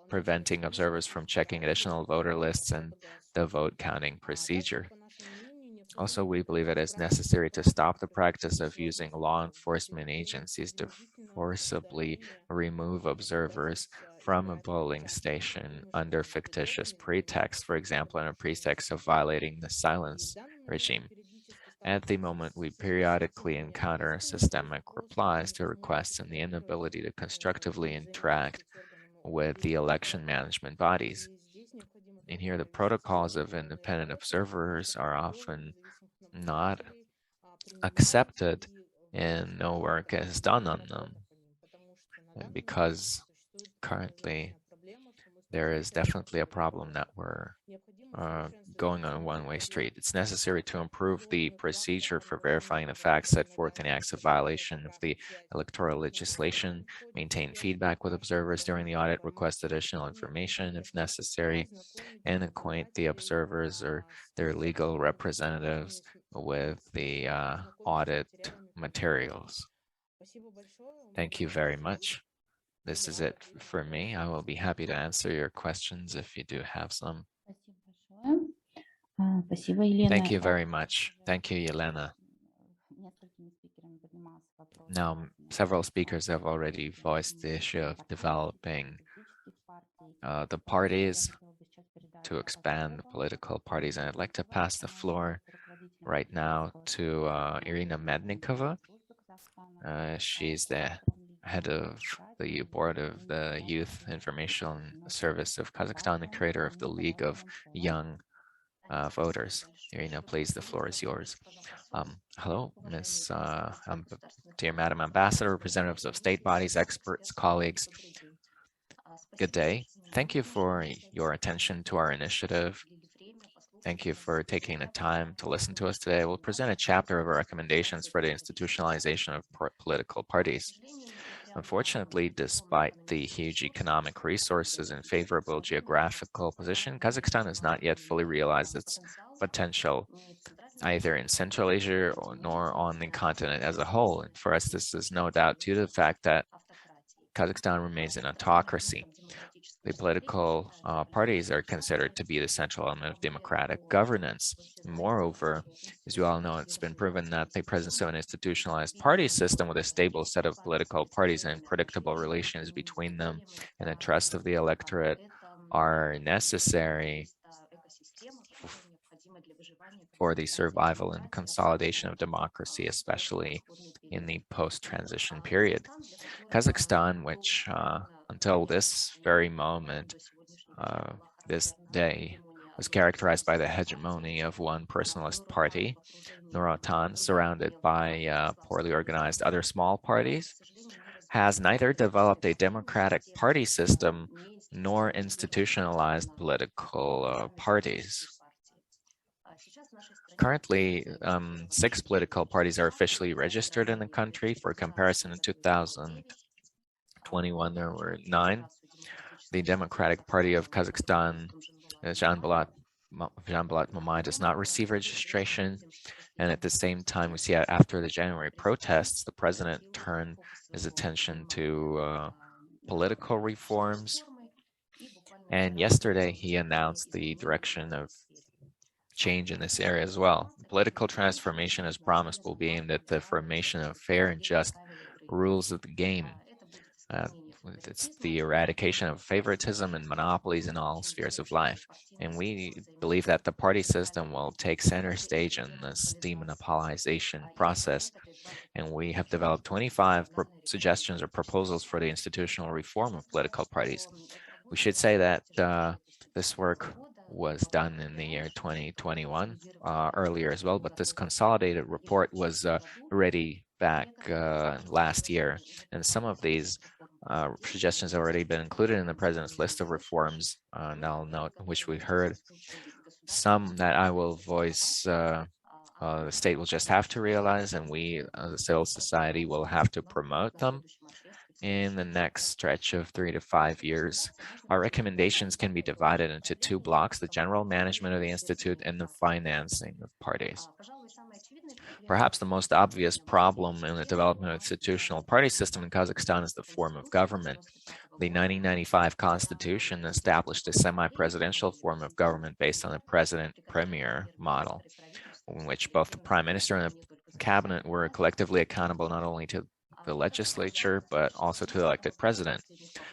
preventing observers from checking additional voter lists and the vote counting procedure. Also, we believe it is necessary to stop the practice of using law enforcement agencies to forcibly remove observers from a polling station under fictitious pretext, for example, under pretext of violating the silence regime. At the moment, we periodically encounter systemic replies to requests and the inability to constructively interact with the election management bodies. And here, the protocols of independent observers are often not accepted and no work is done on them. And because currently there is definitely a problem that we're going on a one-way street. It's necessary to improve the procedure for verifying the facts set forth in acts of violation of the electoral legislation, maintain feedback with observers during the audit, request additional information if necessary, and acquaint the observers or their legal representatives with the audit materials. Thank you very much. This is it for me. I will be happy to answer your questions if you do have some. Thank you very much. Thank you, Yelena. Now, several speakers have already voiced the issue of developing the parties to expand the political parties, and I'd like to pass the floor right now to Irina Mednikova. She's the head of the board of the Youth Information Service of Kazakhstan, the creator of the League of Young Voters. Irina, please, the floor is yours. Hello, Ms. Dear Madam Ambassador, representatives of state bodies, experts, colleagues. Good day. Thank you for your attention to our initiative. Thank you for taking the time to listen to us today. We'll present a chapter of our recommendations for the institutionalization of political parties. Unfortunately, despite the huge economic resources and favorable geographical position, Kazakhstan has not yet fully realized its potential, either in Central Asia nor on the continent as a whole. And for us, this is no doubt due to the fact that Kazakhstan remains an autocracy. The political parties are considered to be the central element of democratic governance. Moreover, as you all know, it's been proven that the presence of an institutionalized party system with a stable set of political parties and predictable relations between them and the trust of the electorate are necessary for the survival and consolidation of democracy, especially in the post-transition period. Kazakhstan, which until this very moment, this day, was characterized by the hegemony of one personalist party, Nur-Sultan, surrounded by poorly organized other small parties, has neither developed a democratic party system nor institutionalized political parties. Currently, 6 political parties are officially registered in the country. For comparison, in 2021, there were 9. The Democratic Party of Kazakhstan, Janbulat Mamai, does not receive registration. And at the same time, we see after the January protests, the president turned his attention to political reforms. And yesterday, he announced the direction of change in this area as well. Political transformation, as promised, will be aimed at the formation of fair and just rules of the game. It's the eradication of favoritism and monopolies in all spheres of life. And we believe that the party system will take center stage in this demonopolization process. And we have developed 25 suggestions or proposals for the institutional reform of political parties. We should say that this work was done in the year 2021, earlier as well, but this consolidated report was ready back last year. And some of these suggestions have already been included in the president's list of reforms, and I'll note, which we heard. Some that I will voice, the state will just have to realize, and we, the civil society, will have to promote them in the next stretch of 3 to 5 years. Our recommendations can be divided into two blocks: the general management of the institute and the financing of parties. Perhaps the most obvious problem in the development of the institutional party system in Kazakhstan is the form of government. The 1995 constitution established a semi-presidential form of government based on the president-premier model, in which both the prime minister and the cabinet were collectively accountable not only to the legislature, but also to the elected president.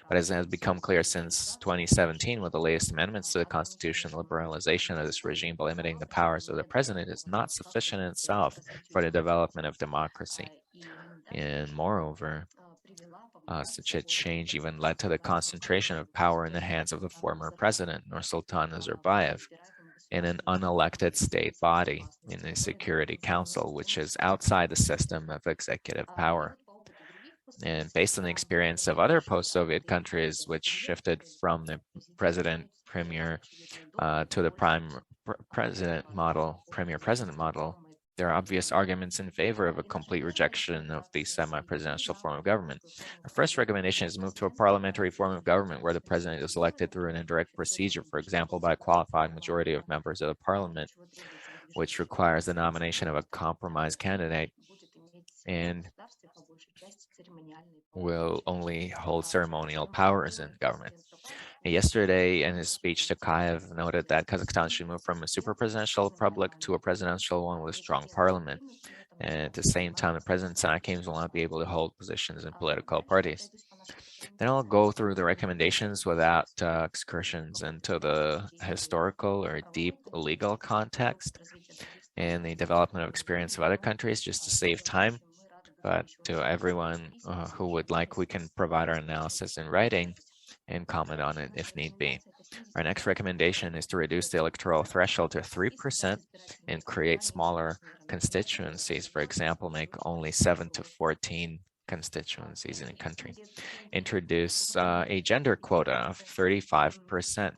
But as has become clear since 2017, with the latest amendments to the constitution, liberalization of this regime by limiting the powers of the president is not sufficient in itself for the development of democracy. And moreover, such a change even led to the concentration of power in the hands of the former president, Nur-Sultan Nazarbayev, in an unelected state body in the Security Council, which is outside the system of executive power. And based on the experience of other post-Soviet countries, which shifted from the president-premier to the premier-president model, there are obvious arguments in favor of a complete rejection of the semi-presidential form of government. Our first recommendation is to move to a parliamentary form of government where the president is elected through an indirect procedure, for example, by a qualified majority of members of the parliament, which requires the nomination of a compromise candidate and will only hold ceremonial powers in government. Yesterday, in his speech, Tokayev noted that Kazakhstan should move from a super-presidential republic to a presidential one with a strong parliament. And at the same time, the president's Sanakims will not be able to hold positions in political parties. Then I'll go through the recommendations without excursions into the historical or deep legal context and the development of experience of other countries, just to save time. But to everyone who would like, we can provide our analysis in writing and comment on it if need be. Our next recommendation is to reduce the electoral threshold to 3% and create smaller constituencies. For example, make only 7 to 14 constituencies in a country. Introduce a gender quota of 35%,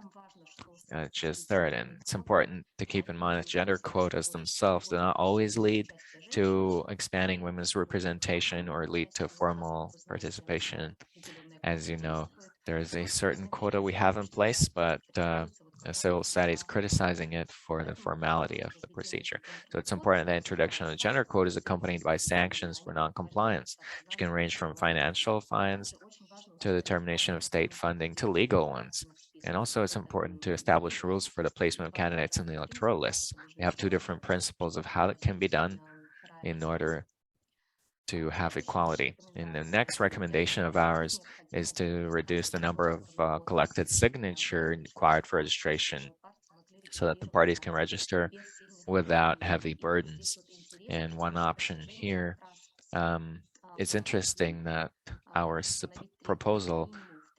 which is third. And it's important to keep in mind that gender quotas themselves do not always lead to expanding women's representation or lead to formal participation. As you know, there is a certain quota we have in place, but civil society is criticizing it for the formality of the procedure. So it's important that the introduction of the gender quota is accompanied by sanctions for non-compliance, which can range from financial fines to the termination of state funding to legal ones. And also it's important to establish rules for the placement of candidates in the electoral lists. We have two different principles of how it can be done in order to have equality. And the next recommendation of ours is to reduce the number of collected signatures required for registration so that the parties can register without heavy burdens. And one option here, it's interesting that our proposal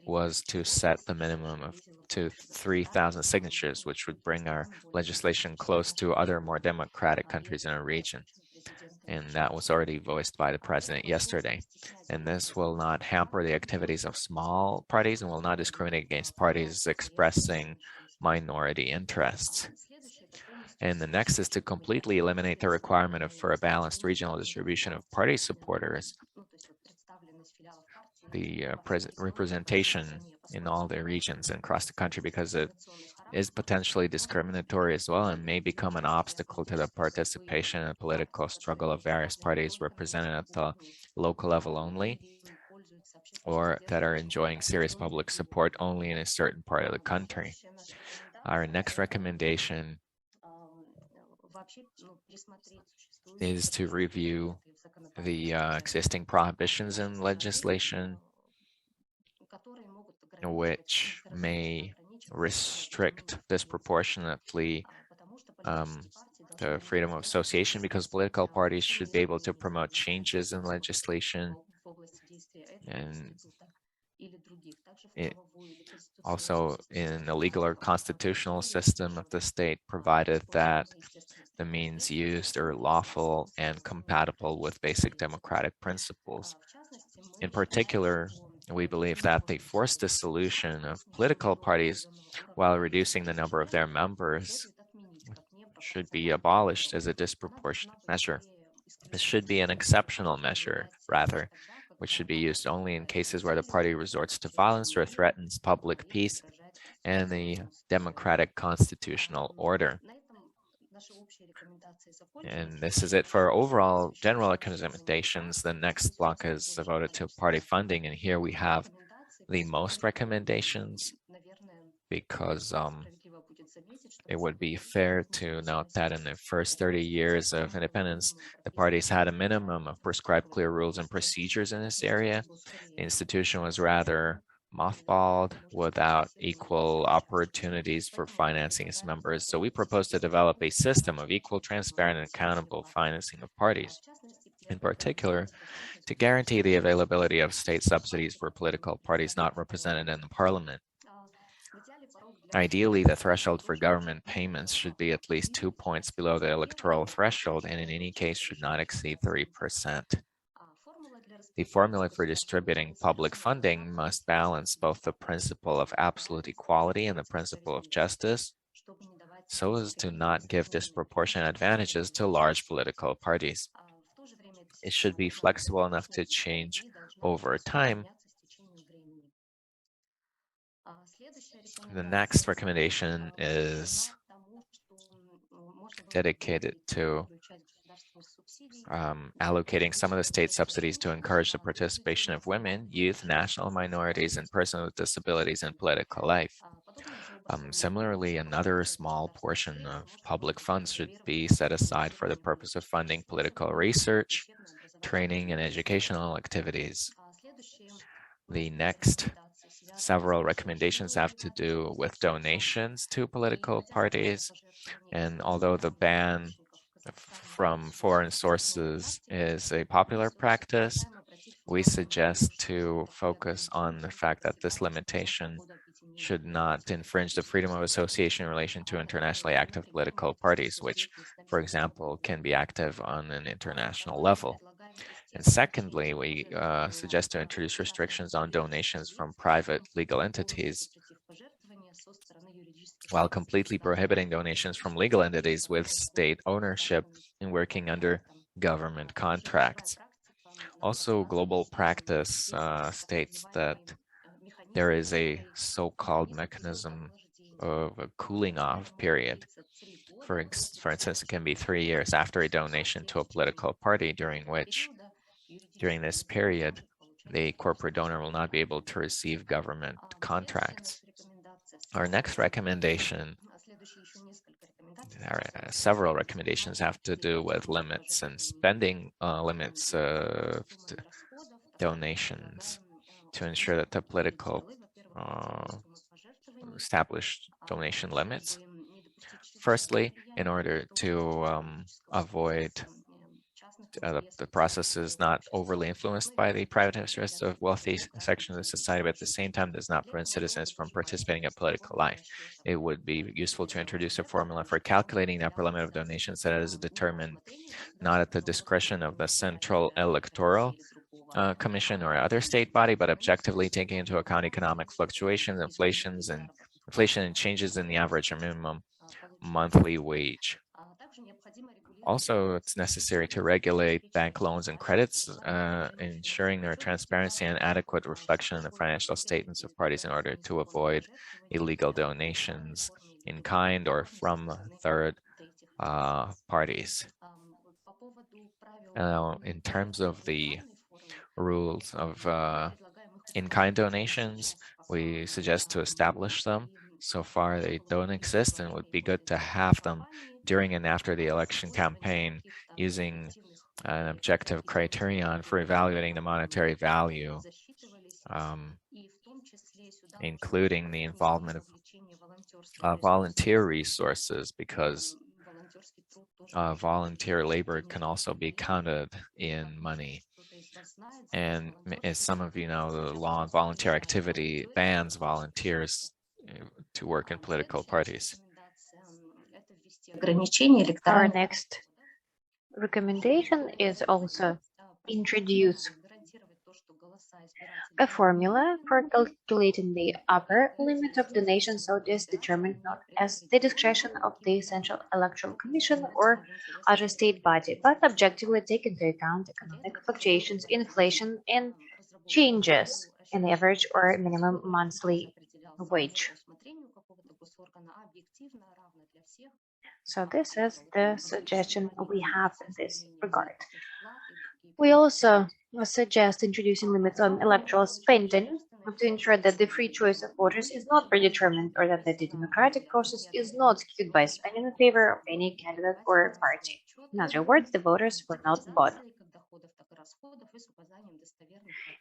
was to set the minimum to 3,000 signatures, which would bring our legislation close to other more democratic countries in our region. And that was already voiced by the president yesterday. And this will not hamper the activities of small parties and will not discriminate against parties expressing minority interests. And the next is to completely eliminate the requirement for a balanced regional distribution of party supporters. The representation in all the regions and across the country, because it is potentially discriminatory as well and may become an obstacle to the participation in the political struggle of various parties represented at the local level only, or that are enjoying serious public support only in a certain part of the country. Our next recommendation is to review the existing prohibitions in legislation, which may restrict disproportionately the freedom of association, because political parties should be able to promote changes in legislation and It also in the legal or constitutional system of the state, provided that the means used are lawful and compatible with basic democratic principles. In particular, we believe that the forced dissolution of political parties while reducing the number of their members should be abolished as a disproportionate measure. This should be an exceptional measure, rather, which should be used only in cases where the party resorts to violence or threatens public peace and the democratic constitutional order. And this is it for overall general recommendations. The next block is devoted to party funding, and here we have the most recommendations because it would be fair to note that in the first 30 years of independence, the parties had a minimum of prescribed clear rules and procedures in this area. The institution was rather mothballed without equal opportunities for financing its members. So we propose to develop a system of equal, transparent, and accountable financing of parties. In particular, to guarantee the availability of state subsidies for political parties not represented in the parliament. Ideally, the threshold for government payments should be at least 2 points below the electoral threshold and in any case should not exceed 3%. The formula for distributing public funding must balance both the principle of absolute equality and the principle of justice, so as to not give disproportionate advantages to large political parties. It should be flexible enough to change over time. The next recommendation is dedicated to allocating some of the state subsidies to encourage the participation of women, youth, national minorities, and persons with disabilities in political life. Similarly, another small portion of public funds should be set aside for the purpose of funding political research, training, and educational activities. The next several recommendations have to do with donations to political parties, and although the ban from foreign sources is a popular practice, we suggest to focus on the fact that this limitation should not infringe the freedom of association in relation to internationally active political parties, which, for example, can be active on an international level. And secondly, we suggest to introduce restrictions on donations from private legal entities, while completely prohibiting donations from legal entities with state ownership and working under government contracts. Also, global practice states that there is a so-called mechanism of a cooling off period. For instance, it can be 3 years after a donation to a political party, during this period, the corporate donor will not be able to receive government contracts. Our next recommendation, several recommendations have to do with limits and spending limits of donations to ensure that the political established donation limits. Firstly, in order to avoid the process is not overly influenced by the private interests of wealthy section of the society, but at the same time does not prevent citizens from participating in political life. It would be useful to introduce a formula for calculating the upper limit of donations that is determined not at the discretion of the Central Electoral Commission or other state body, but objectively taking into account economic fluctuations, inflation and changes in the average or minimum monthly wage. Also, it's necessary to regulate bank loans and credits, ensuring their transparency and adequate reflection in the financial statements of parties in order to avoid illegal donations in kind or from third parties. In terms of the rules of in-kind donations, we suggest to establish them. So far, they don't exist, and it would be good to have them during and after the election campaign using an objective criterion for evaluating the monetary value, including the involvement of volunteer resources, because volunteer labor can also be counted in money. And as some of you know, the law on volunteer activity bans volunteers to work in political parties. Our next recommendation is also introduce a formula for calculating the upper limit of donation so it is determined not as the discretion of the Central Electoral Commission or other state body, but objectively take into account economic fluctuations, inflation, and changes in the average or minimum monthly wage. So this is the suggestion we have in this regard. We also suggest introducing limits on electoral spending to ensure that the free choice of voters is not predetermined or that the democratic process is not skewed by spending in favor of any candidate or party. In other words, the voters were not bought.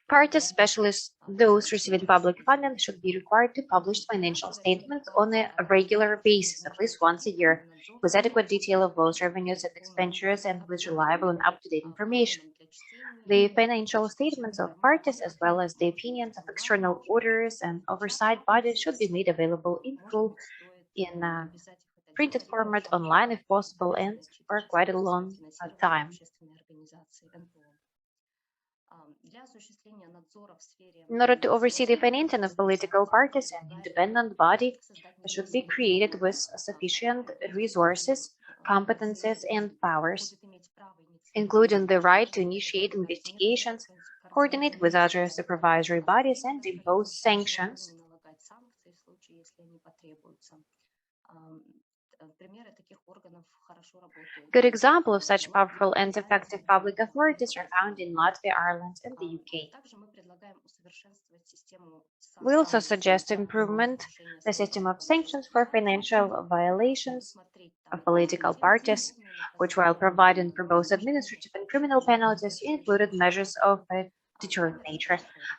Parties, especially those receiving public funding, should be required to publish financial statements on a regular basis, at least once a year, with adequate detail of both revenues and expenditures and with reliable and up-to-date information. The financial statements of parties, as well as the opinions of external auditors and oversight bodies, should be made available in full in printed format online if possible and for quite a long time. In order to oversee the financing of political parties, an independent body should be created with sufficient resources, competences, and powers, including the right to initiate investigations, coordinate with other supervisory bodies, and impose sanctions. Good examples of such powerful and effective public authorities are found in Latvia, Ireland, and the UK. We also suggest improvement the system of sanctions for financial violations of political parties, which, while providing for both administrative and criminal penalties, included measures of a deterrent nature,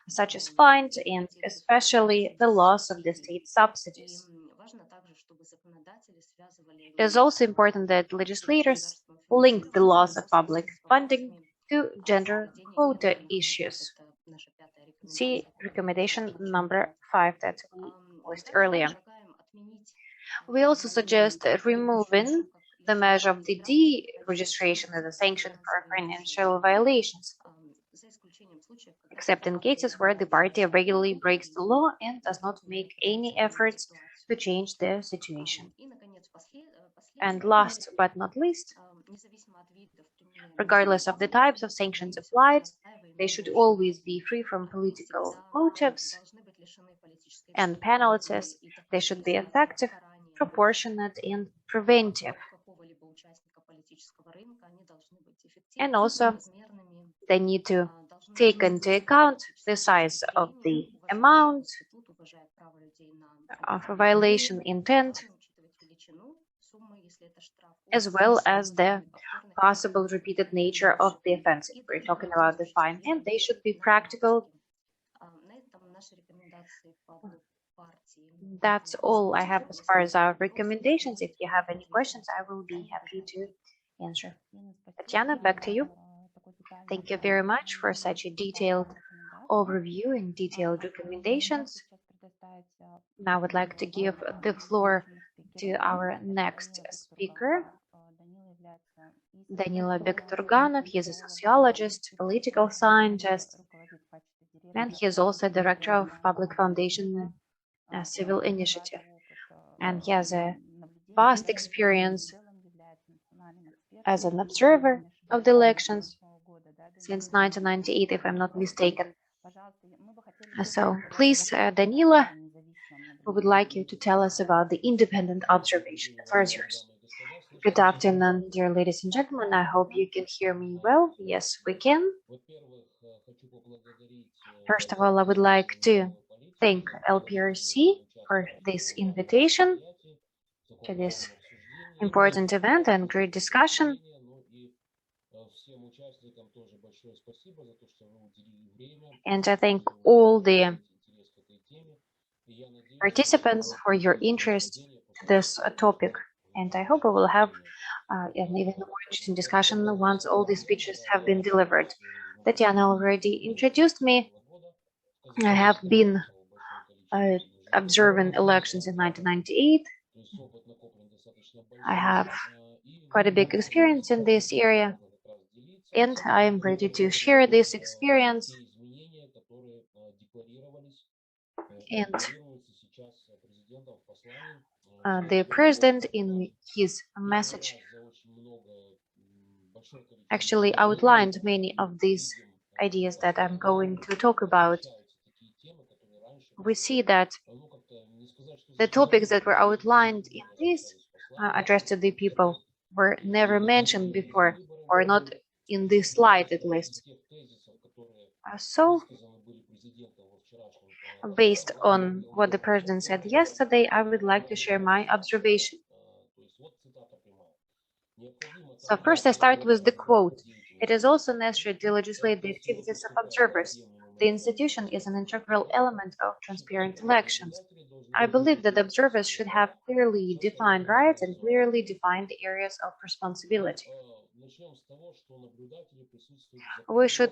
such as fines and especially the loss of the state subsidies. It is also important that legislators link the loss of public funding to gender quota issues. See recommendation number 5 that we listed earlier. We also suggest removing the measure of the deregistration as a sanction for financial violations, except in cases where the party regularly breaks the law and does not make any efforts to change the situation. And last but not least, regardless of the types of sanctions applied, they should always be free from political motives and penalties. They should be effective, proportionate, and preventive. And also, they need to take into account the size of the amount of a violation intent, as well as the possible repeated nature of the offense. If we're talking about the fine, and they should be practical. That's all I have as far as our recommendations. If you have any questions, I will be happy to answer. Tatiana, back to you. Thank you very much for such a detailed overview and detailed recommendations. Now I would like to give the floor to our next speaker, Daniela Victor. He is a sociologist, political scientist, and he is also director of Public Foundation Civil Initiative. And he has a vast experience as an observer of the elections since 1998, if I'm not mistaken. So please, Daniela, we would like you to tell us about the independent observation. The floor is yours. Good afternoon, dear ladies and gentlemen. I hope you can hear me well. Yes, we can. First of all, I would like to thank LPRC for this invitation to this important event and great discussion. And I thank all the participants for your interest in this topic. And I hope we will have an even more interesting discussion once all these speeches have been delivered. Tatiana already introduced me. I have been observing elections in 1998. I have quite a big experience in this area, and I am ready to share this experience. And the president, in his message, actually outlined many of these ideas that I'm going to talk about. We see that the topics that were outlined in this address to the people were never mentioned before, or not in this slide at least. So, based on what the president said yesterday, I would like to share my observation. So first I start with the quote. It is also necessary to legislate the activities of observers. The institution is an integral element of transparent elections. I believe that observers should have clearly defined rights and clearly defined areas of responsibility. We should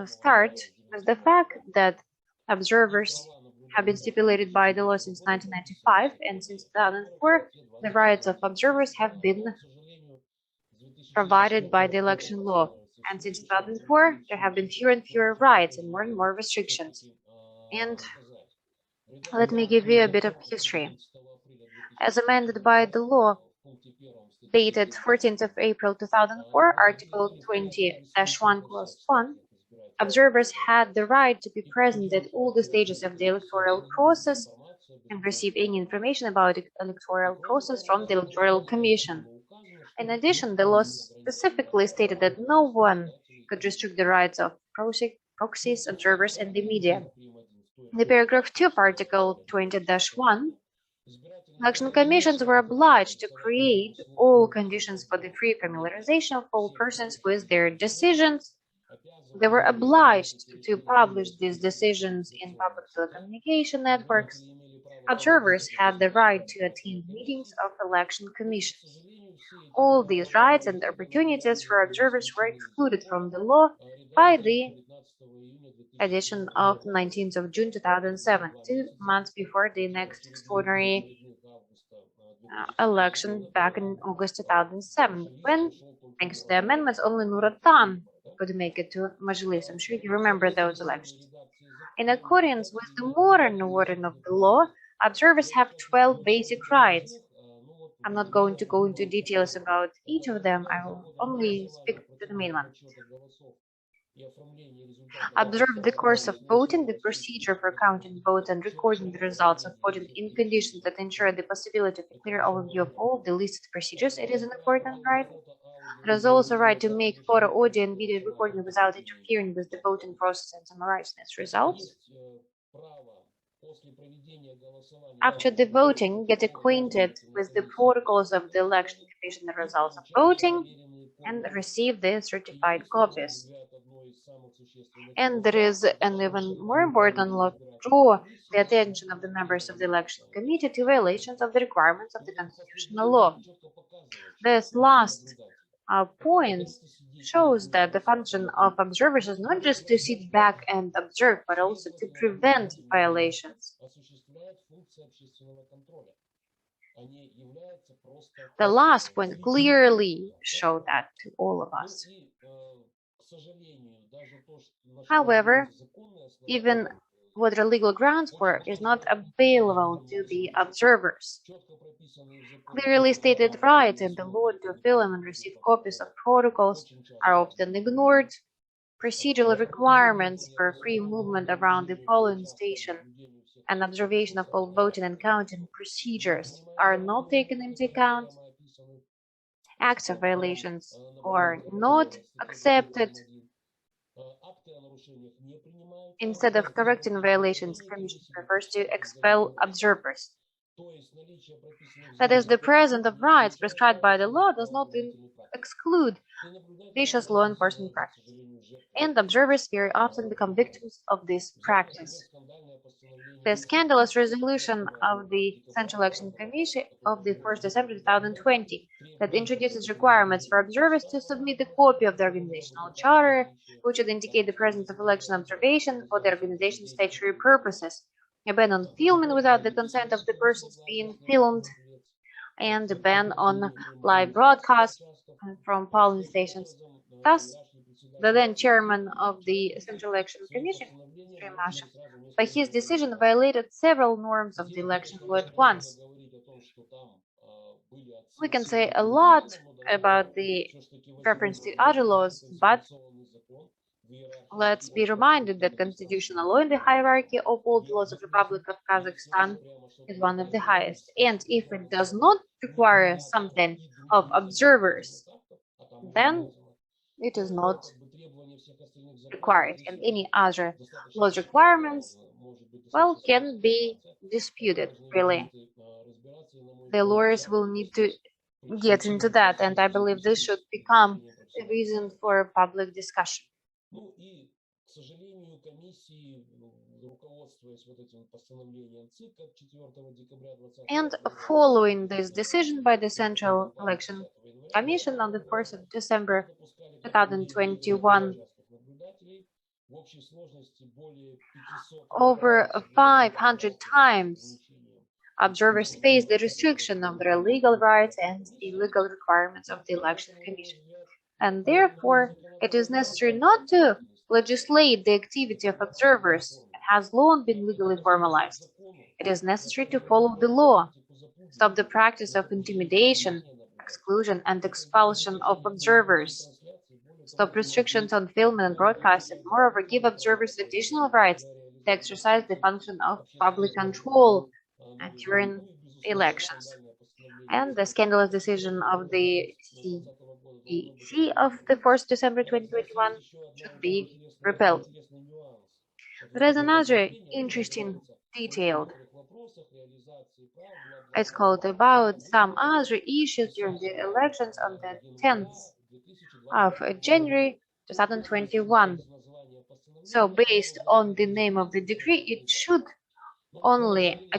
start with the fact that observers have been stipulated by the law since 1995, and since 2004, the rights of observers have been provided by the election law. And since 2004, there have been fewer and fewer rights and more restrictions. And let me give you a bit of history. As amended by the law dated 14th of April 2004, Article 20-1, Clause 1, observers had the right to be present at all the stages of the electoral process and receive any information about the electoral process from the Electoral Commission. In addition, the law specifically stated that no one could restrict the rights of proxies, observers, and the media. In the paragraph 2 of Article 20-1, election commissions were obliged to create all conditions for the free familiarization of all persons with their decisions. They were obliged to publish these decisions in public telecommunication networks. Observers had the right to attend meetings of election commissions. All these rights and opportunities for observers were excluded from the law by the edition of 19th of June 2007, 2 months before the next extraordinary election back in August 2007, when, thanks to the amendments, only Nur-Sultan could make it to Majlis. I'm sure you remember those elections. In accordance with the modern wording of the law, observers have 12 basic rights. I'm not going to go into details about each of them. I will only speak to the main one. Observe the course of voting, the procedure for counting votes and recording the results of voting in conditions that ensure the possibility of a clear overview of all the listed procedures. It is an important right. There is also a right to make photo, audio, and video recording without interfering with the voting process and summarizing its results. After the voting, get acquainted with the protocols of the election commission, the results of voting, and receive the certified copies. And there is an even more important law to draw the attention of the members of the election committee to violations of the requirements of the constitutional law. This last point shows that the function of observers is not just to sit back and observe, but also to prevent violations. The last point clearly showed that to all of us. However, even what are legal grounds for is not available to the observers. Clearly stated rights in the law to film and receive copies of protocols are often ignored. Procedural requirements for free movement around the polling station and observation of all voting and counting procedures are not taken into account. Acts of violations are not accepted. Instead of correcting violations, the Commission prefers to expel observers. That is, the presence of rights prescribed by the law does not exclude vicious law enforcement practice, and observers very often become victims of this practice. the scandalous resolution of the Central Election Commission of the 1st December 2020 that introduces requirements for observers to submit a copy of the organizational charter, which would indicate the presence of election observation for the organization's statutory purposes, a ban on filming without the consent of the persons being filmed, and a ban on live broadcasts from polling stations. Thus, the then chairman of the Central Election Commission, by his decision violated several norms of the election law at once. We can say a lot about the reference to other laws, but let's be reminded that constitutional law in the hierarchy of all the laws of the Republic of Kazakhstan is one of the highest. And if it does not require something of observers, then it is not required. And any other laws requirements, well, can be disputed, really. The lawyers will need to get into that, and I believe this should become a reason for public discussion. And following this decision by the Central Election Commission on the 4th of December 2021, over 500 times observers face the restriction of their legal rights and the legal requirements of the Election Commission. And therefore, it is necessary not to legislate the activity of observers. It has long been legally formalized. It is necessary to follow the law, stop the practice of intimidation, exclusion, and expulsion of observers, stop restrictions on filming and broadcasting, moreover, give observers additional rights to exercise the function of public control during elections. And the scandalous decision of the CEC of the 4th December 2021 should be repelled. There is another interesting detail. It's called about some other issues during the elections on the 10th of January 2021. So based on the name of the decree, it should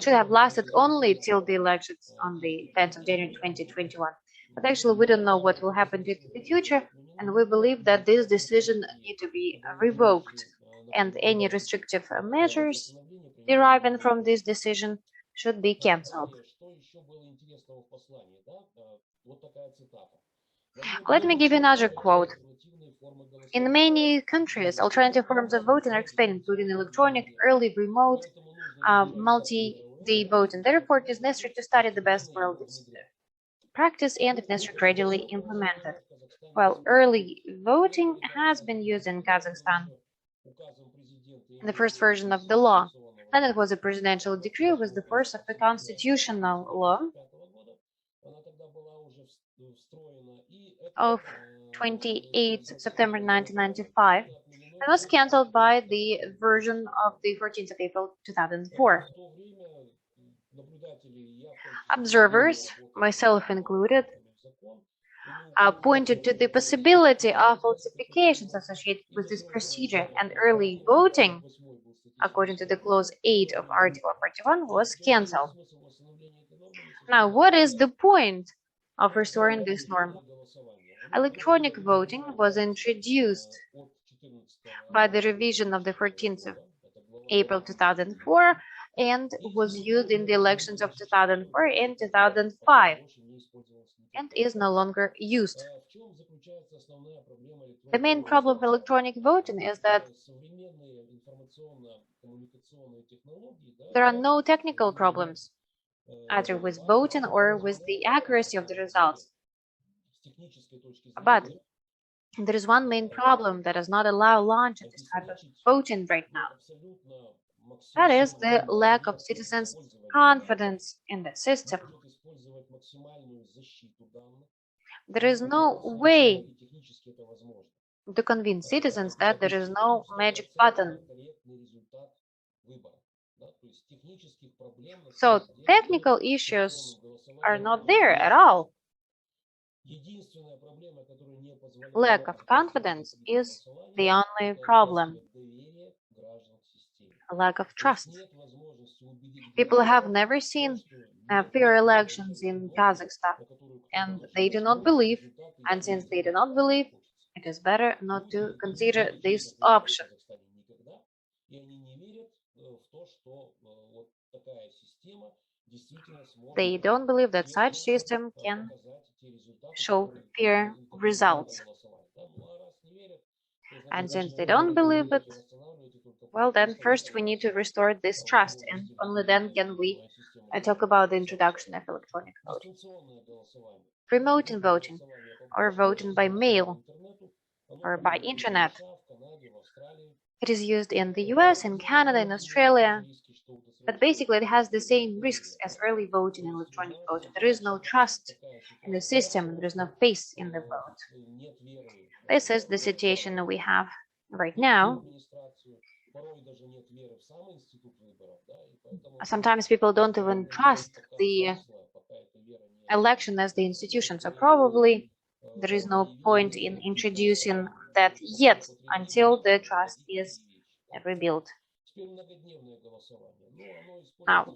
have lasted only till the elections on the 10th of January 2021. But actually, we don't know what will happen in the future, and we believe that this decision needs to be revoked, and any restrictive measures deriving from this decision should be cancelled. Let me give you another quote. In many countries, alternative forms of voting are expanded, including electronic, early, remote, multi-day voting. Therefore, it is necessary to study the best for this practice and, if necessary, gradually implement it. Well, early voting has been used in Kazakhstan in the first version of the law. Then it was a presidential decree with the force of the constitutional law of 28 September 1995 and was cancelled by the version of the 14th of April 2004. Observers, myself included, pointed to the possibility of falsifications associated with this procedure, and early voting, according to the clause 8 of Article 41, was cancelled. Now, what is the point of restoring this norm? Electronic voting was introduced by the revision of the 14th of April 2004 and was used in the elections of 2004 and 2005 and is no longer used. The main problem of electronic voting is that there are no technical problems, either with voting or with the accuracy of the results. But there is one main problem that does not allow launch of this type of voting right now. That is the lack of citizens' confidence in the system. There is no way to convince citizens that there is no magic button. So technical issues are not there at all. Lack of confidence is the only problem. a lack of trust. People have never seen fair elections in Kazakhstan, and they do not believe, and since they do not believe, it is better not to consider this option. They don't believe that such system can show fair results. And since they don't believe it, well, then first we need to restore this trust, and only then can we talk about the introduction of electronic voting. Remote voting, or voting by mail, or by internet. It is used in the US, in Canada, in Australia, but basically it has the same risks as early voting and electronic voting. There is no trust in the system, there is no faith in the vote. This is the situation we have right now. Sometimes people don't even trust the election as the institution, so probably there is no point in introducing that yet until the trust is rebuilt. Now,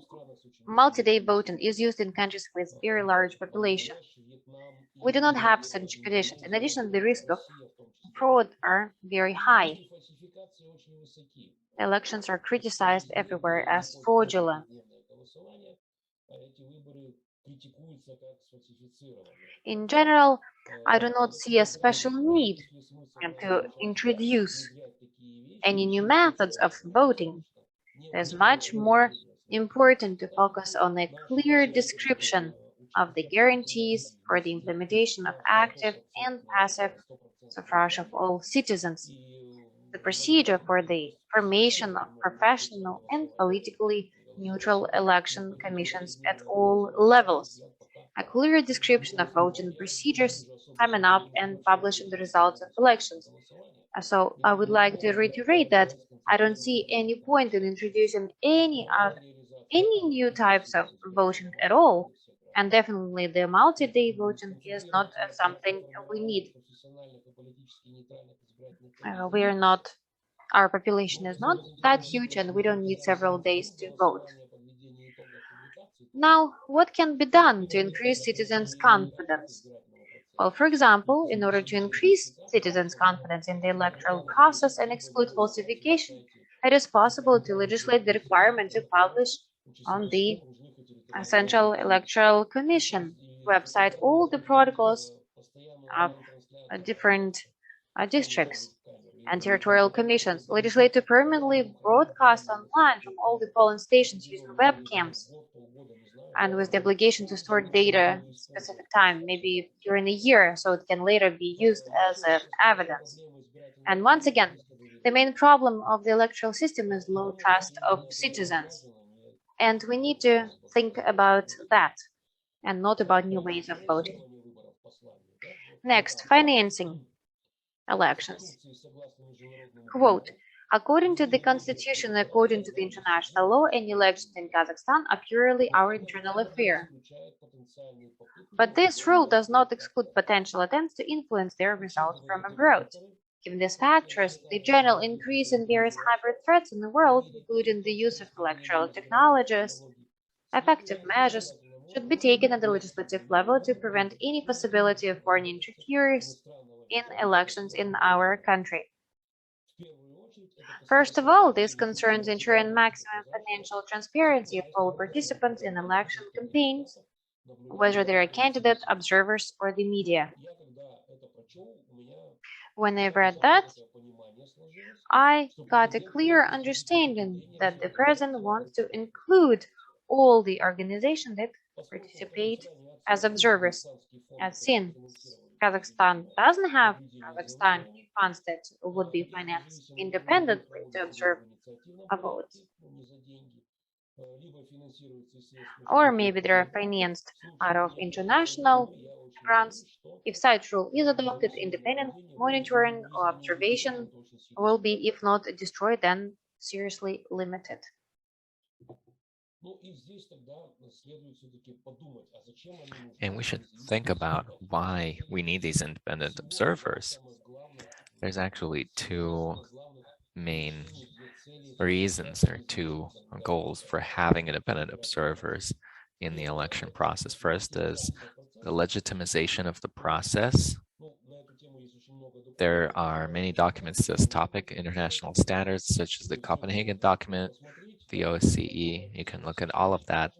multi-day voting is used in countries with very large population. We do not have such conditions. In addition, the risk of fraud are very high. Elections are criticized everywhere as fraudulent. In general, I do not see a special need to introduce any new methods of voting. It is much more important to focus on a clear description of the guarantees for the implementation of active and passive suffrage of all citizens, the procedure for the formation of professional and politically neutral election commissions at all levels, a clear description of voting procedures, summing up and publishing the results of elections. So I would like to reiterate that I don't see any point in introducing any new types of voting at all, and definitely the multi-day voting is not something we need. Our population is not that huge, and we don't need several days to vote. Now, what can be done to increase citizens' confidence? Well, for example, in order to increase citizens' confidence in the electoral process and exclude falsification, it is possible to legislate the requirement to publish on the Central Electoral Commission website all the protocols of different districts and territorial commissions, legislate to permanently broadcast online from all the polling stations using webcams, and with the obligation to store data at a specific time, maybe during a year, so it can later be used as evidence. And once again, the main problem of the electoral system is low trust of citizens. And we need to think about that and not about new ways of voting. Next, financing elections. Quote, according to the Constitution and according to the international law, any elections in Kazakhstan are purely our internal affair. But this rule does not exclude potential attempts to influence their results from abroad. Given these factors, the general increase in various hybrid threats in the world, including the use of electoral technologies, effective measures should be taken at the legislative level to prevent any possibility of foreign interference in elections in our country. First of all, this concerns ensuring maximum financial transparency of all participants in election campaigns, whether they are candidates, observers, or the media. When I read that, I got a clear understanding that the President wants to include all the organizations that participate as observers, as since Kazakhstan doesn't have Kazakhstan funds that would be financed independently to observe a vote. Or maybe they are financed out of international grants. If such rule is adopted, independent monitoring or observation will be, if not destroyed, then seriously limited. And we should think about why we need these independent observers. There's actually two main reasons or two goals for having independent observers in the election process. First is the legitimization of the process. There are many documents to this topic, international standards such as the Copenhagen document, the OSCE. You can look at all of that.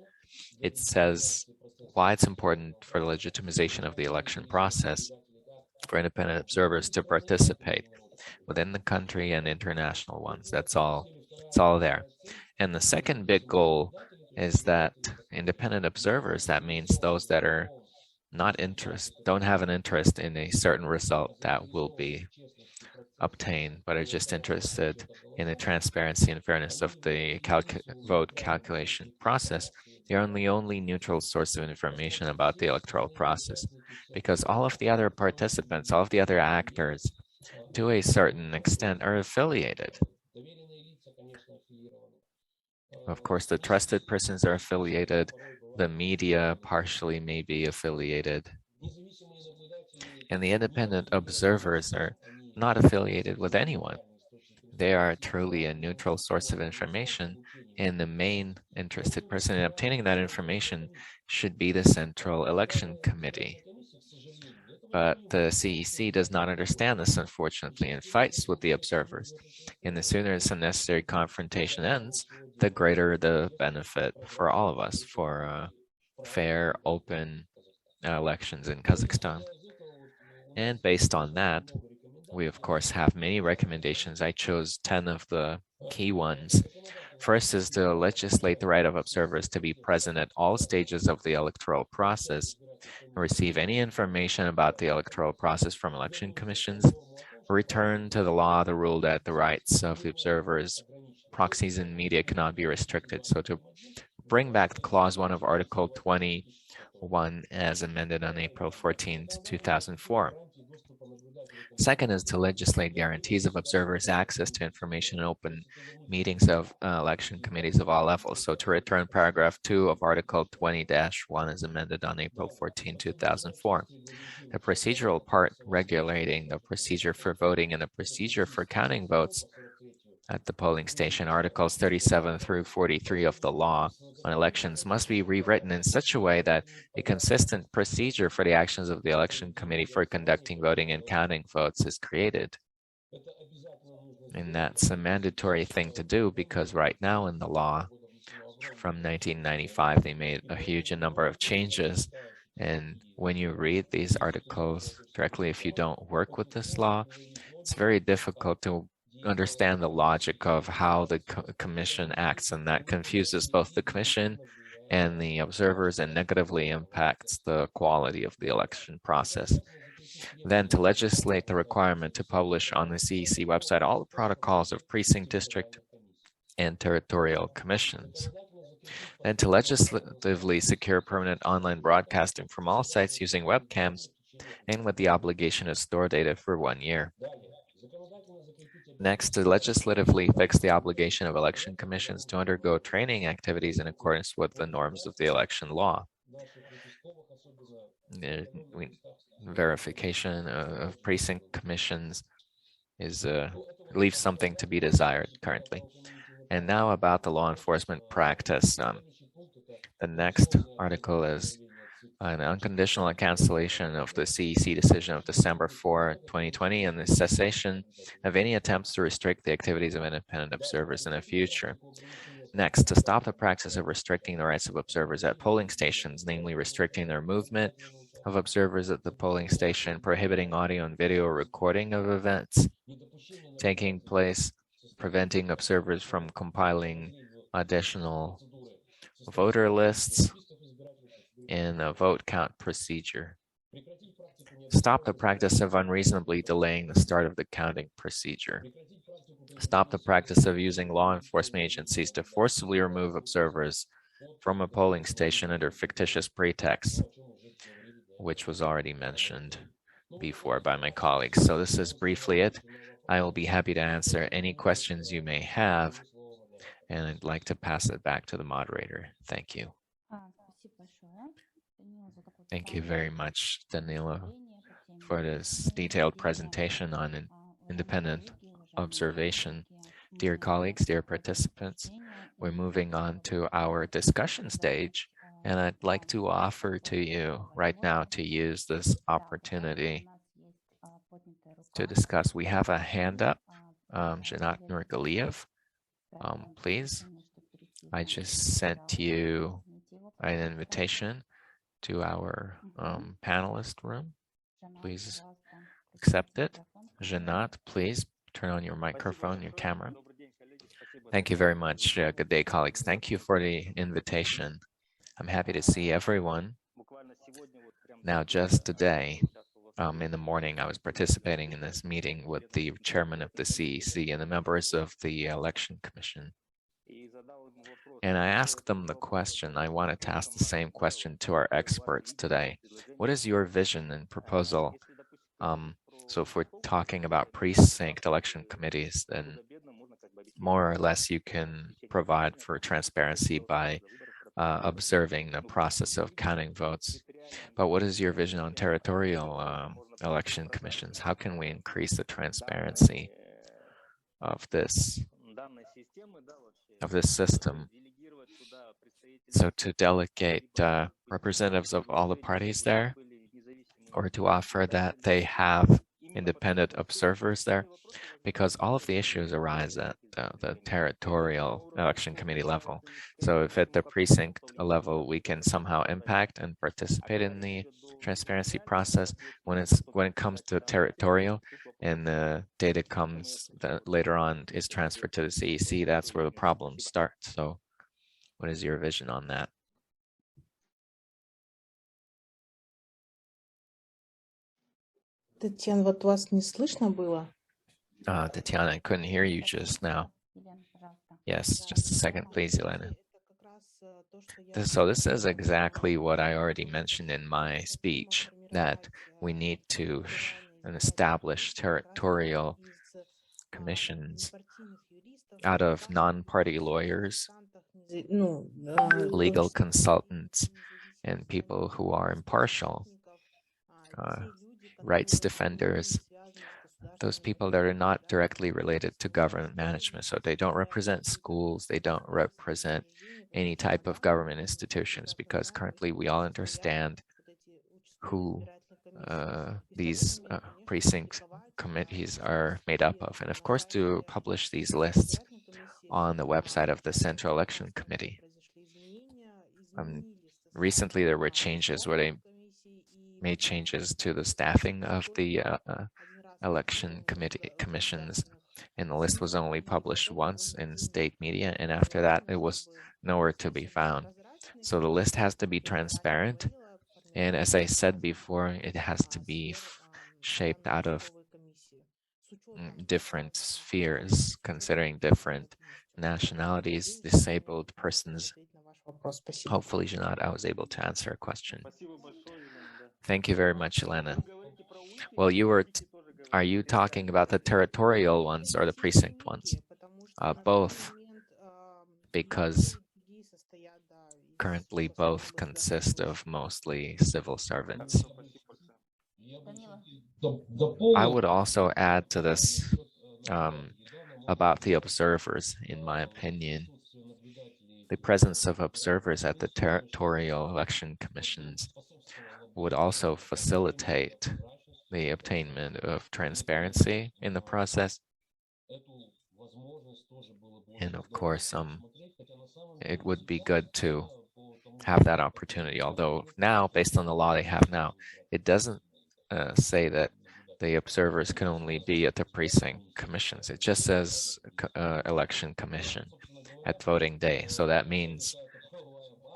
It says why it's important for the legitimization of the election process for independent observers to participate within the country and international ones. That's all. It's all there. And the second big goal is that independent observers, that means those that are don't have an interest in a certain result that will be obtained, but are just interested in the transparency and fairness of the vote calculation process. They are the only neutral source of information about the electoral process, because all of the other participants, all of the other actors, to a certain extent, are affiliated. Of course, the trusted persons are affiliated. The media partially may be affiliated. And the independent observers are not affiliated with anyone. They are truly a neutral source of information, and the main interested person in obtaining that information should be the Central Election Committee. But the CEC does not understand this, unfortunately, and fights with the observers. And the sooner some necessary confrontation ends, the greater the benefit for all of us for fair, open elections in Kazakhstan. And based on that, we of course have many recommendations. I chose 10 of the key ones. First is to legislate the right of observers to be present at all stages of the electoral process, receive any information about the electoral process from election commissions, return to the law the rule that the rights of the observers, proxies, and media cannot be restricted. So to bring back clause 1 of Article 21 as amended on April 14, 2004. Second is to legislate guarantees of observers' access to information in open meetings of election committees of all levels. So to return paragraph 2 of Article 20-1 as amended on April 14, 2004. The procedural part regulating the procedure for voting and the procedure for counting votes at the polling station, Articles 37 through 43 of the law on elections must be rewritten in such a way that a consistent procedure for the actions of the election committee for conducting voting and counting votes is created. And that's a mandatory thing to do because right now in the law from 1995, they made a huge number of changes. And when you read these articles directly, if you don't work with this law, it's very difficult to understand the logic of how the commission acts, and that confuses both the commission and the observers and negatively impacts the quality of the election process. Then to legislate the requirement to publish on the CEC website all the protocols of precinct, district, and territorial commissions. And to legislatively secure permanent online broadcasting from all sites using webcams and with the obligation to store data for 1 year. Next, to legislatively fix the obligation of election commissions to undergo training activities in accordance with the norms of the election law. Verification of precinct commissions leaves something to be desired currently. And now about the law enforcement practice. The next article is an unconditional cancellation of the CEC decision of December 4, 2020, and the cessation of any attempts to restrict the activities of independent observers in the future. Next, to stop the practice of restricting the rights of observers at polling stations, namely restricting their movement of observers at the polling station, prohibiting audio and video recording of events taking place, preventing observers from compiling additional voter lists, in a vote count procedure. Stop the practice of unreasonably delaying the start of the counting procedure. Stop the practice of using law enforcement agencies to forcibly remove observers from a polling station under fictitious pretexts, which was already mentioned before by my colleagues. So this is briefly it. I will be happy to answer any questions you may have, and I'd like to pass it back to the moderator. Thank you. Thank you very much, Daniela, for this detailed presentation on independent observation. Dear colleagues, dear participants, we're moving on to our discussion stage, and I'd like to offer to you right now to use this opportunity to discuss. We have a hand up, Janat Nurgaliev. Please, I just sent you an invitation to our panelist room. Please accept it. Janat, please turn on your microphone, your camera. Thank you very much. Good day, colleagues. Thank you for the invitation. I'm happy to see everyone. Now, just today, in the morning, I was participating in this meeting with the chairman of the CEC and the members of the Election Commission. And I asked them the question, I wanted to ask the same question to our experts today. What is your vision and proposal? So if we're talking about precinct election committees, then more or less you can provide for transparency by observing the process of counting votes. But what is your vision on territorial election commissions? How can we increase the transparency of this system? So to delegate representatives of all the parties there, or to offer that they have independent observers there, because all of the issues arise at the territorial election committee level. So if at the precinct level we can somehow impact and participate in the transparency process, when it comes to territorial and the data comes that later on is transferred to the CEC, that's where the problems start. So what is your vision on that? Татьяна, вот вас не слышно было? Tatiana, I couldn't hear you just now. Yes, just a second, please, Elena. So this is exactly what I already mentioned in my speech, that we need to establish territorial commissions out of non-party lawyers, legal consultants, and people who are impartial, rights defenders, those people that are not directly related to government management. So they don't represent schools, they don't represent any type of government institutions, because currently we all understand who these precinct committees are made up of. And of course, to publish these lists on the website of the Central Election Committee. Recently, there were changes where they made changes to the staffing of the election commissions, and the list was only published once in state media, and after that it was nowhere to be found. So the list has to be transparent, and as I said before, it has to be shaped out of different spheres, considering different nationalities, disabled persons. Hopefully, Janat, I was able to answer a question. Thank you very much, Elena. Well, are you talking about the territorial ones or the precinct ones? Both, because currently both consist of mostly civil servants. I would also add to this about the observers, in my opinion. The presence of observers at the territorial election commissions would also facilitate the obtainment of transparency in the process. And of course, it would be good to have that opportunity, although now, based on the law they have now, it doesn't say that the observers can only be at the precinct commissions. It just says election commission at voting day. So that means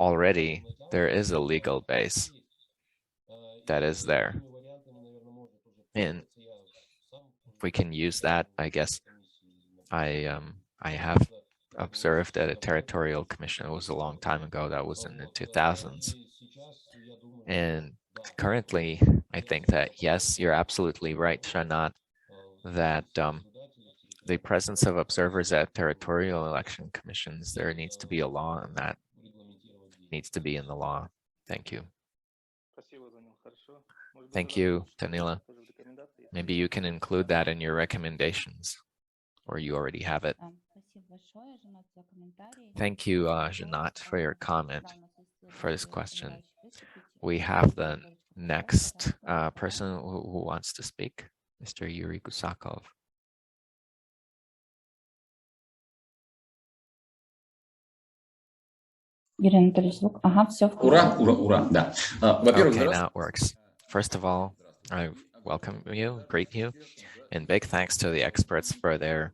already there is a legal base that is there. And if we can use that, I guess I have observed at a territorial commission. It was a long time ago. That was in the 2000s. And currently, I think that, yes, you're absolutely right, Shanat, that the presence of observers at territorial election commissions, there needs to be a law, and that needs to be in the law. Thank you. Thank you, Daniela. Maybe you can include that in your recommendations, or you already have it. Thank you, Janat, for your comment for this question. We have the next person who wants to speak, Mr. Yuri Gusakov. Ура, ура, ура, да. Во-первых, Okay, now it works. First of all, I welcome you, greet you, and big thanks to the experts for their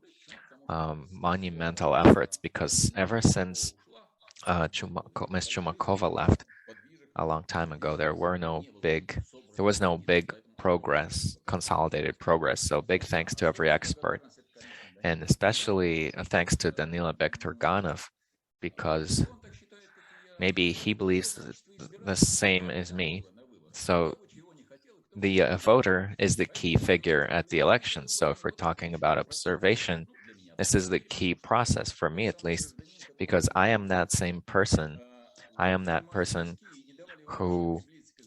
monumental efforts, because ever since Ms. Chumakova left a long time ago, there was no big progress, consolidated progress. So big thanks to every expert, and especially thanks to Daniela Victor, because maybe he believes the same as me. So the voter is the key figure at the election. So if we're talking about observation, this is the key process for me, at least, because I am that same person. I am that person who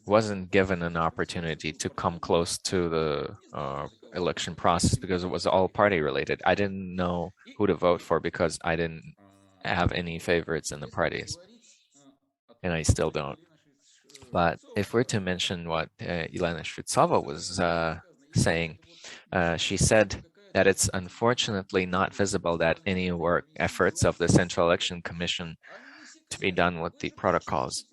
wasn't given an opportunity to come close to the election process because it was all party related. I didn't know who to vote for because I didn't have any favorites in the parties, and I still don't. But if we're to mention what Elena Shvetsova was saying, she said that it's unfortunately not visible that any work efforts of the Central Election Commission to be done with the protocols.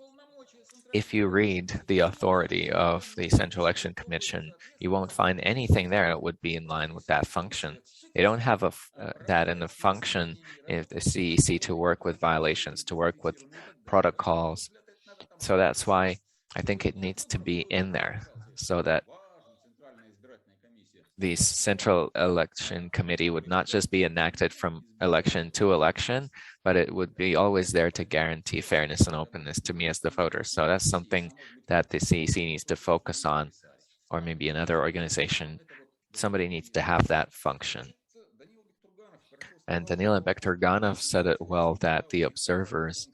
If you read the authority of the Central Election Commission, you won't find anything there that would be in line with that function. They don't have that in the function in the CEC to work with violations, to work with protocols. So that's why I think it needs to be in there, so that the Central Election Committee would not just be enacted from election to election, but it would be always there to guarantee fairness and openness to me as the voter. So that's something that the CEC needs to focus on, or maybe another organization. Somebody needs to have that function. And Danila Bekturganov said it well, that the observers,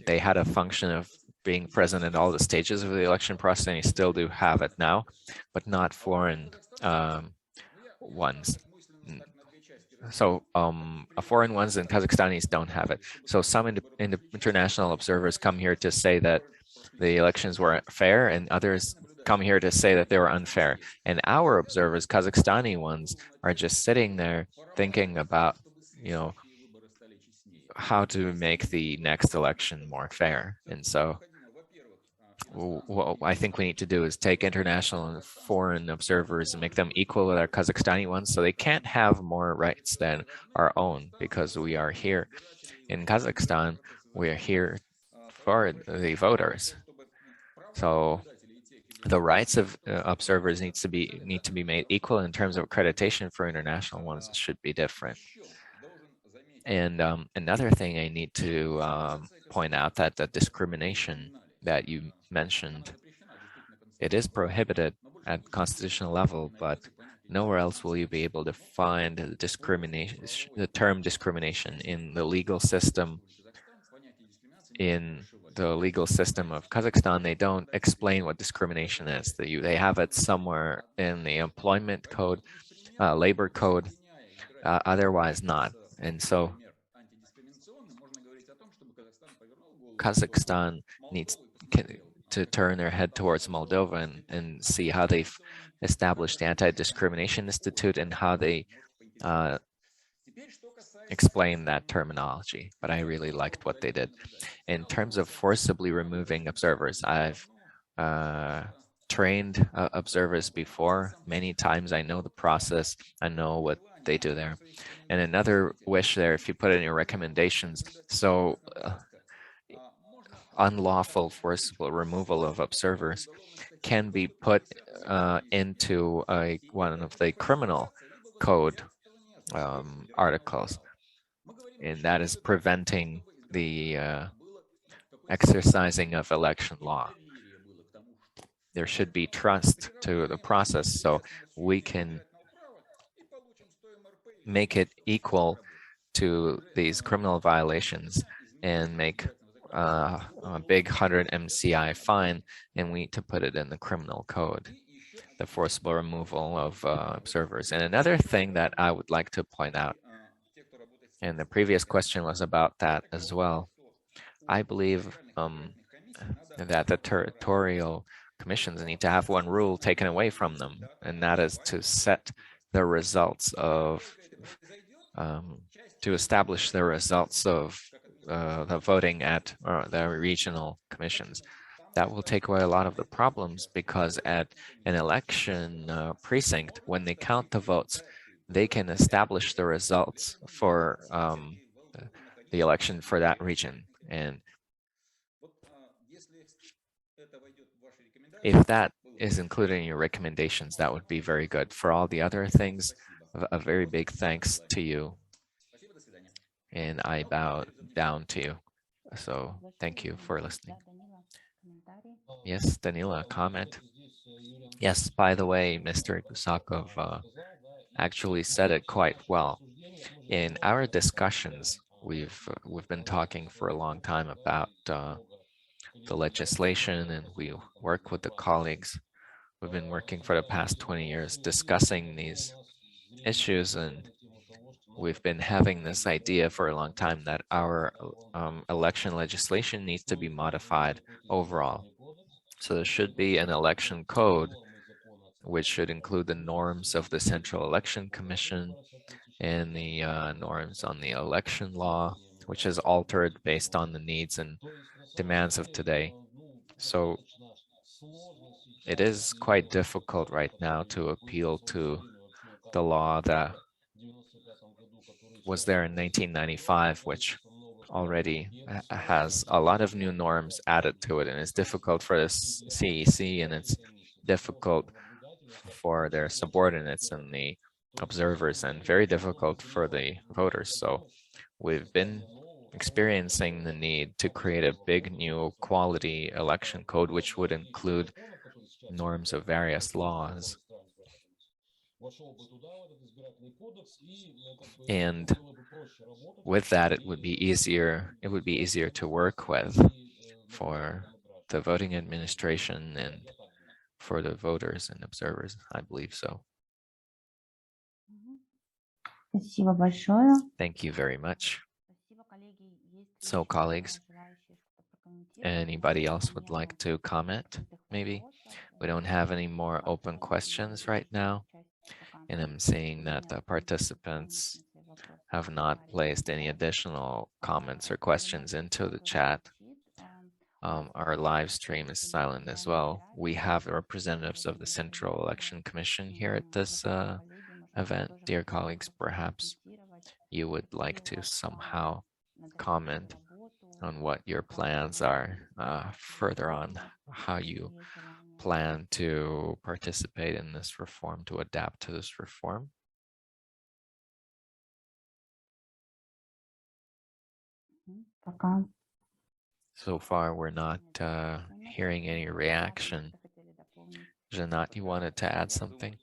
they had a function of being present at all the stages of the election process, and they still do have it now, but not foreign ones. So foreign ones and Kazakhstanis don't have it. So some international observers come here to say that the elections were fair, and others come here to say that they were unfair. And our observers, Kazakhstani ones, are just sitting there thinking about, how to make the next election more fair. And so what I think we need to do is take international and foreign observers and make them equal with our Kazakhstani ones, so they can't have more rights than our own, because we are here in Kazakhstan. We are here for the voters. So the rights of observers need to be made equal. In terms of accreditation for international ones, it should be different. And another thing I need to point out, that the discrimination that you mentioned, it is prohibited at constitutional level, but nowhere else will you be able to find the term discrimination in the legal system. In the legal system of Kazakhstan, they don't explain what discrimination is. They have it somewhere in the employment code, labor code, otherwise not. And so Kazakhstan needs to turn their head towards Moldova and see how they've established the Anti-Discrimination Institute and how they explain that terminology. But I really liked what they did. In terms of forcibly removing observers, I've trained observers before many times. I know the process. I know what they do there. And another wish there, if you put in your recommendations, so unlawful forcible removal of observers can be put into one of the criminal code articles, and that is preventing the exercising of election law. There should be trust to the process, so we can make it equal to these criminal violations and make a big 100 MCI fine, and we need to put it in the criminal code, the forcible removal of observers. And another thing that I would like to point out, And the previous question was about that as well. I believe that the territorial commissions need to have one rule taken away from them, and that is to set the results of, to establish the results of the voting at the regional commissions. That will take away a lot of the problems, because at an election precinct, when they count the votes, they can establish the results for the election for that region. And if that is included in your recommendations, that would be very good. For all the other things, a very big thanks to you. And I bow down to you. So thank you for listening. Yes, Daniela, comment. Yes, by the way, Mr. Gusakov actually said it quite well. In our discussions, we've been talking for a long time about the legislation, and we work with the colleagues. We've been working for the past 20 years discussing these issues, and we've been having this idea for a long time that our election legislation needs to be modified overall. So there should be an election code which should include the norms of the Central Election Commission and the norms on the election law, which is altered based on the needs and demands of today. So it is quite difficult right now to appeal to the law that was there in 1995, which already has a lot of new norms added to it, and it's difficult for the CEC, and it's difficult for their subordinates and the observers, and very difficult for the voters. So we've been experiencing the need to create a big new quality election code, which would include norms of various laws. And with that, it would be easier to work with for the voting administration and for the voters and observers. I believe so. Thank you very much. So, colleagues, anybody else would like to comment? Maybe we don't have any more open questions right now, and I'm seeing that the participants have not placed any additional comments or questions into the chat. Our live stream is silent as well. We have representatives of the Central Election Commission here at this event. Dear colleagues, perhaps you would like to somehow comment on what your plans are further on, how you plan to participate in this reform, to adapt to this reform. So far, we're not hearing any reaction. Janat, you wanted to add something?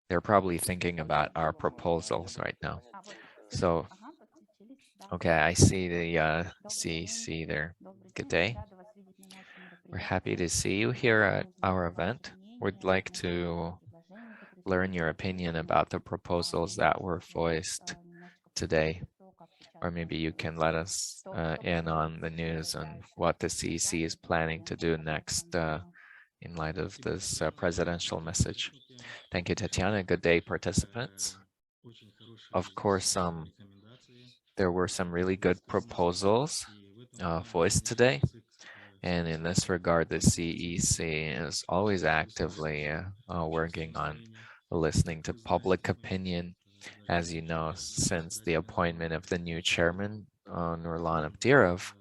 They're probably thinking about our proposals right now. So, okay, I see the CEC there. Good day. We're happy to see you here at our event. We'd like to learn your opinion about the proposals that were voiced today. Or maybe you can let us in on the news on what the CEC is planning to do next in light of this presidential message. Thank you, Tatiana. Good day, participants. Of course, there were some really good proposals voiced today. And in this regard, the CEC is always actively working on listening to public opinion. As you know, since the appointment of the new chairman, Nurlan Abdirov,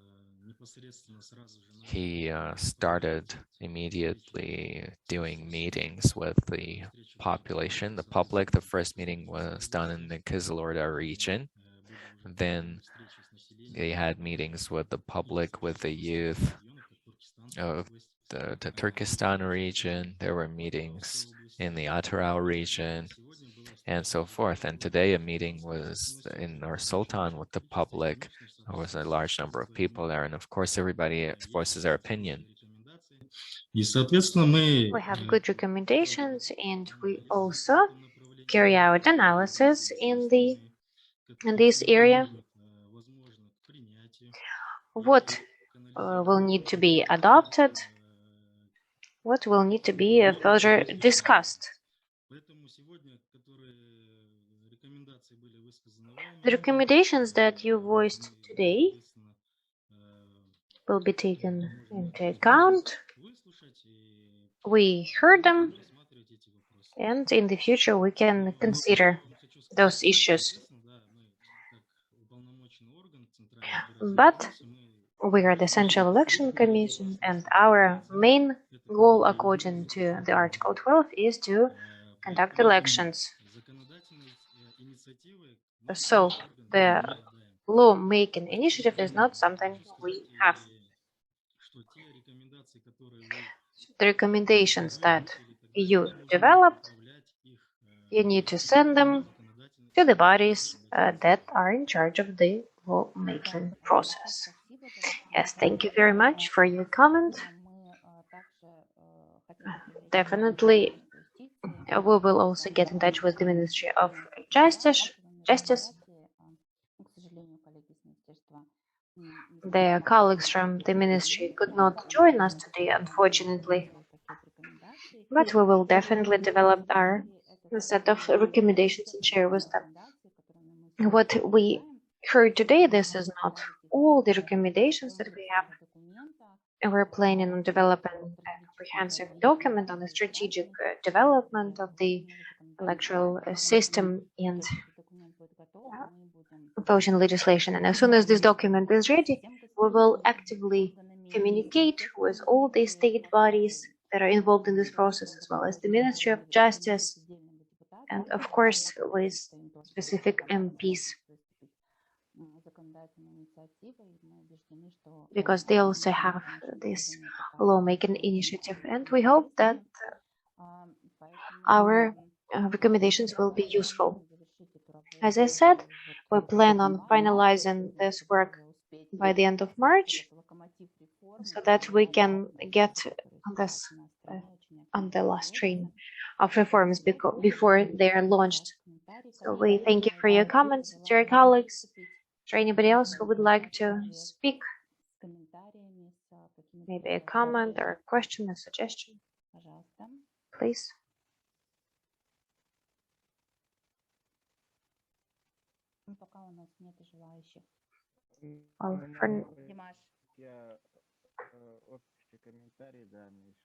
he started immediately doing meetings with the population, the public. The first meeting was done in the Kizilorda region. Then they had meetings with the public, with the youth of the Turkestan region. There were meetings in the Ataral region, and so forth. And today a meeting was in Nur-Sultan with the public. There was a large number of people there, and of course everybody voices their opinion. We have good recommendations, and we also carry out analysis in the in this area, what will need to be adopted, what will need to be further discussed. The recommendations that you voiced today will be taken into account. We heard them, and in the future we can consider those issues. But we are the Central Election Commission, and our main goal, according to the Article 12, is to conduct elections. So the law-making initiative is not something we have. The recommendations that you developed, you need to send them to the bodies that are in charge of the law-making process. Yes, thank you very much for your comment. Definitely, we will also get in touch with the Ministry of Justice. Their colleagues from the ministry could not join us today, unfortunately, but we will definitely develop our set of recommendations and share with them. What we heard today, this is not all the recommendations that we have, and we're planning on developing a comprehensive document on the strategic development of the electoral system and voting legislation. And as soon as this document is ready, we will actively communicate with all the state bodies that are involved in this process, as well as the Ministry of Justice, and of course with specific MPs, because they also have this lawmaking initiative, and we hope that our recommendations will be useful. As I said, we plan on finalizing this work by the end of March, so that we can get this on the last train of reforms before they are launched. So we thank you for your comments, dear colleagues. Is there anybody else who would like to speak? Maybe a comment or a question, a suggestion? Please. Well, for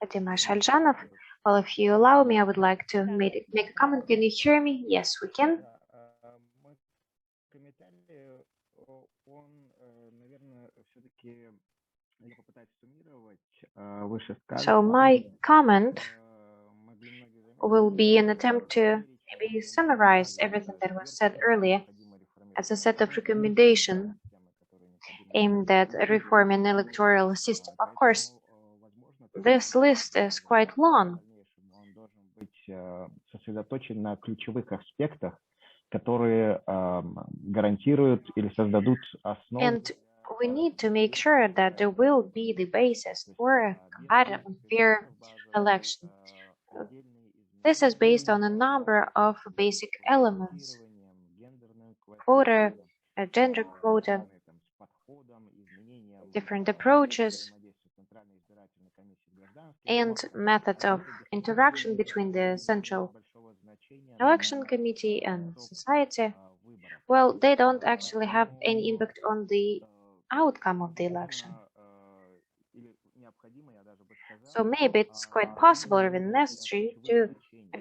Dimash Aljanov, well, if you allow me, I would like to make a comment. Can you hear me? Yes, we can. So my comment will be an attempt to maybe summarize everything that was said earlier as a set of recommendations aimed at reforming the electoral system. Of course, this list is quite long. And we need to make sure that there will be the basis for a competitive and fair election. This is based on a number of basic elements: quota, a gender quota, different approaches, and methods of interaction between the Central Election Committee and society. Well, they don't actually have any impact on the outcome of the election. So maybe it's quite possible or even necessary to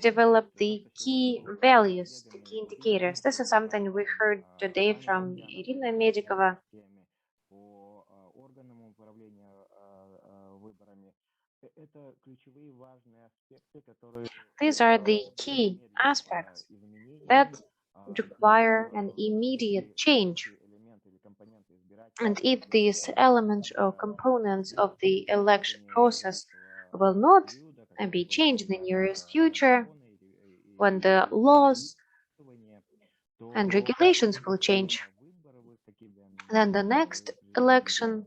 develop the key values, the key indicators. This is something we heard today from Irina Medikova. These are the key aspects that require an immediate change. And if these elements or components of the election process will not be changed in the nearest future, when the laws and regulations will change, then the next election,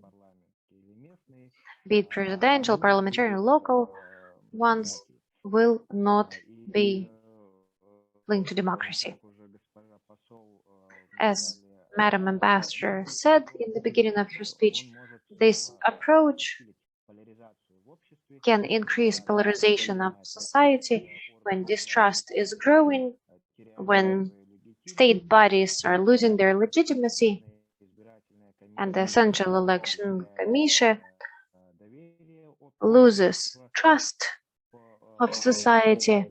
be it presidential, parliamentary, or local ones, will not be linked to democracy. As Madam Ambassador said in the beginning of her speech, this approach can increase polarization of society when distrust is growing, when state bodies are losing their legitimacy, and the Central Election Commission loses trust of society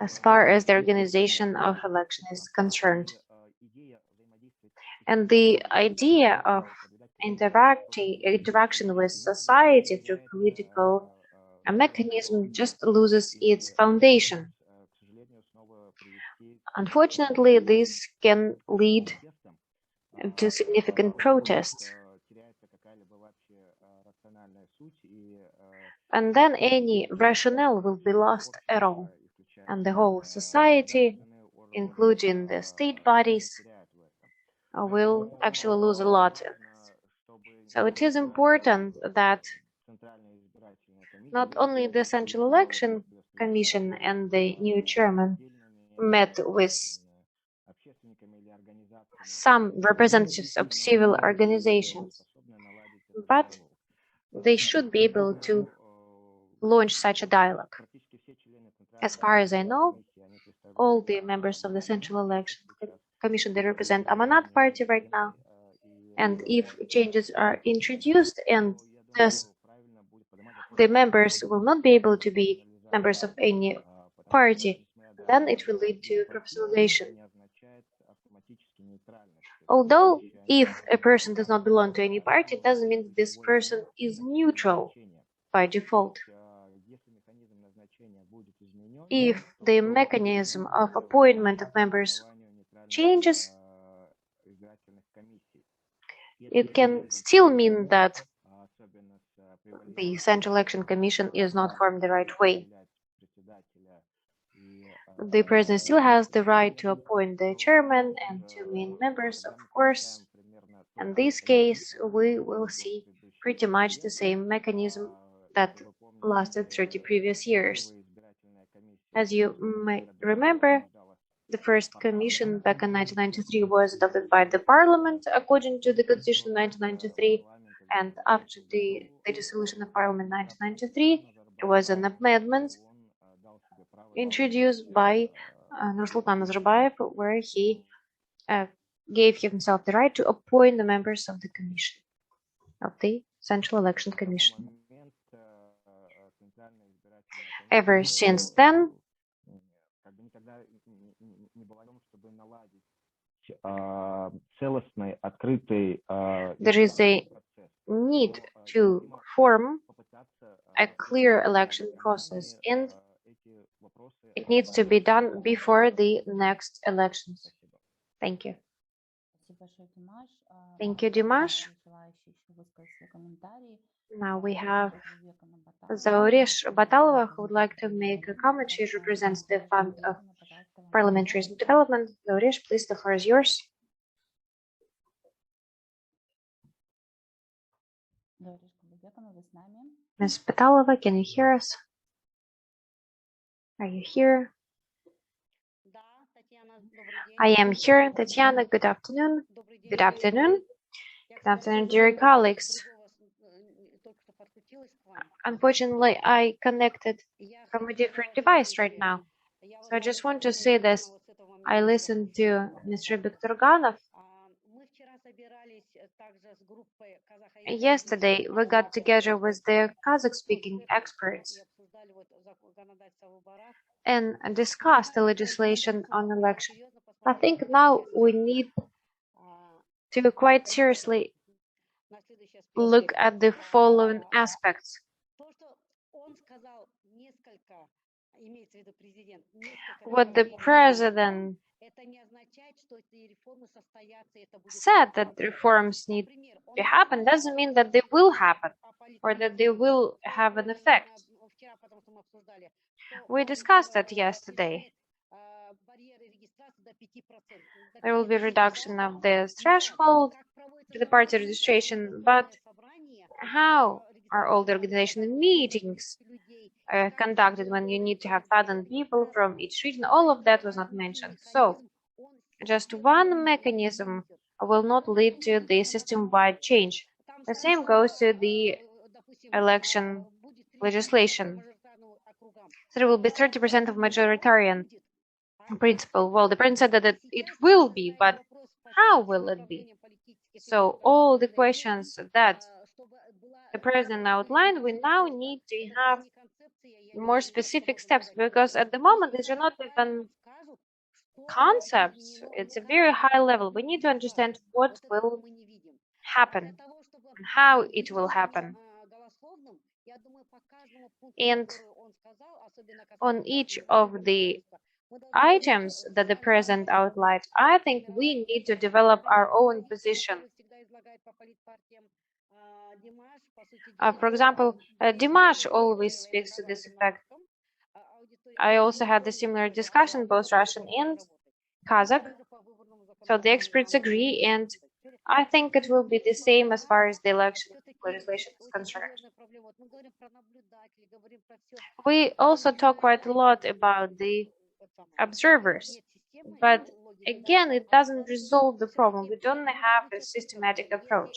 as far as the organization of election is concerned. And the idea of interaction with society through political mechanism just loses its foundation. Unfortunately, this can lead to significant protests. And then any rationale will be lost at all. And the whole society, including the state bodies, will actually lose a lot. So it is important that not only the Central Election Commission and the new chairman met with some representatives of civil organizations, but they should be able to launch such a dialogue. As far as I know, all the members of the Central Election Commission, they represent Amanat Party right now. And if changes are introduced and thus the members will not be able to be members of any party, then it will lead to professionalization. Although if a person does not belong to any party, it doesn't mean that this person is neutral by default. If the mechanism of appointment of members changes, it can still mean that the Central Election Commission is not formed the right way. The president still has the right to appoint the chairman and two main members, of course. In this case, we will see pretty much the same mechanism that lasted 30 previous years. As you might remember, the first commission back in 1993 was adopted by the parliament according to the constitution of 1993, and after the dissolution of parliament in 1993, there was an amendment introduced by Nur-Sultan where he gave himself the right to appoint the members of the commission, of the Central Election Commission. Ever since then, there is a need to form a clear election process, and it needs to be done before the next elections. Thank you. Thank you, Dimash. Now we have Zauresh Batalova, who would like to make a comment. She represents the Fund of Parliamentary Development. Zauresh, please, the floor is yours. Ms. Batalova, can you hear us? Are you here? I am here. Tatiana, good afternoon. Good afternoon. Good afternoon, dear colleagues. Unfortunately, I connected from a different device right now. So I just want to say this. I listened to Mr. Bekturganov. Yesterday, we got together with the Kazakh-speaking experts and discussed the legislation on election. I think now we need to quite seriously look at the following aspects. What the president said, that reforms need to happen, doesn't mean that they will happen or that they will have an effect. We discussed that yesterday. There will be reduction of the threshold to the party registration, but how are all the organization meetings conducted when you need to have 1,000 people from each region? All of that was not mentioned. So just one mechanism will not lead to the system-wide change. The same goes to the election legislation. So there will be 30% of majoritarian principle. Well, the president said that it will be, but how will it be? So all the questions that the president outlined, we now need to have more specific steps, because at the moment these are not even concepts. It's a very high level. We need to understand what will happen and how it will happen. And on each of the items that the president outlined, I think we need to develop our own position. For example, Dimash always speaks to this effect. I also had a similar discussion, both Russian and Kazakh. So the experts agree, and I think it will be the same as far as the election legislation is concerned. We also talk quite a lot about the observers, but again, it doesn't resolve the problem. We don't have a systematic approach.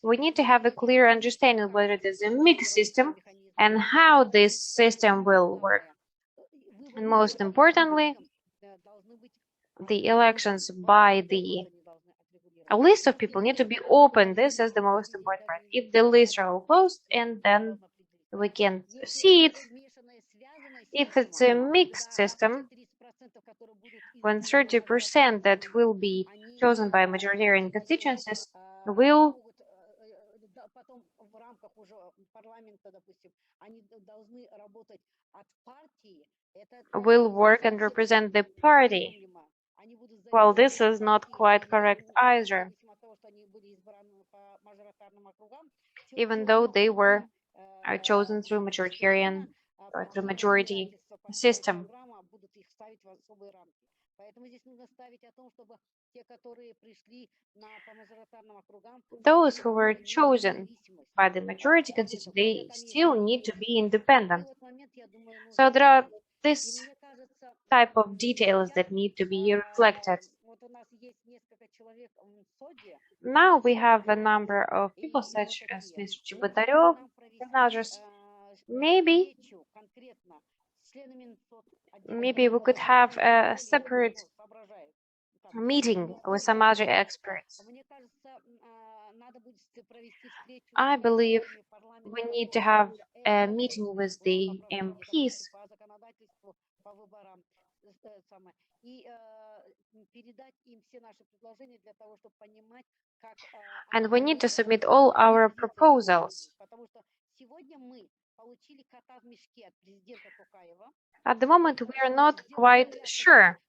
We need to have a clear understanding whether it is a mixed system and how this system will work. And most importantly, the elections by a list of people need to be open. This is the most important part. If the lists are all closed, and then we can see it. If it's a mixed system, when 30% that will be chosen by majoritarian constituencies will work and represent the party. Well, this is not quite correct either, even though they were chosen through majoritarian or through majority system. Those who were chosen by the majority constituency, they still need to be independent. So there are this type of details that need to be reflected. Now we have a number of people such as Mr. Chebotarev and others. Maybe we could have a separate meeting with some other experts. I believe we need to have a meeting with the MPs and we need to submit all our proposals. At the moment, we are not quite sure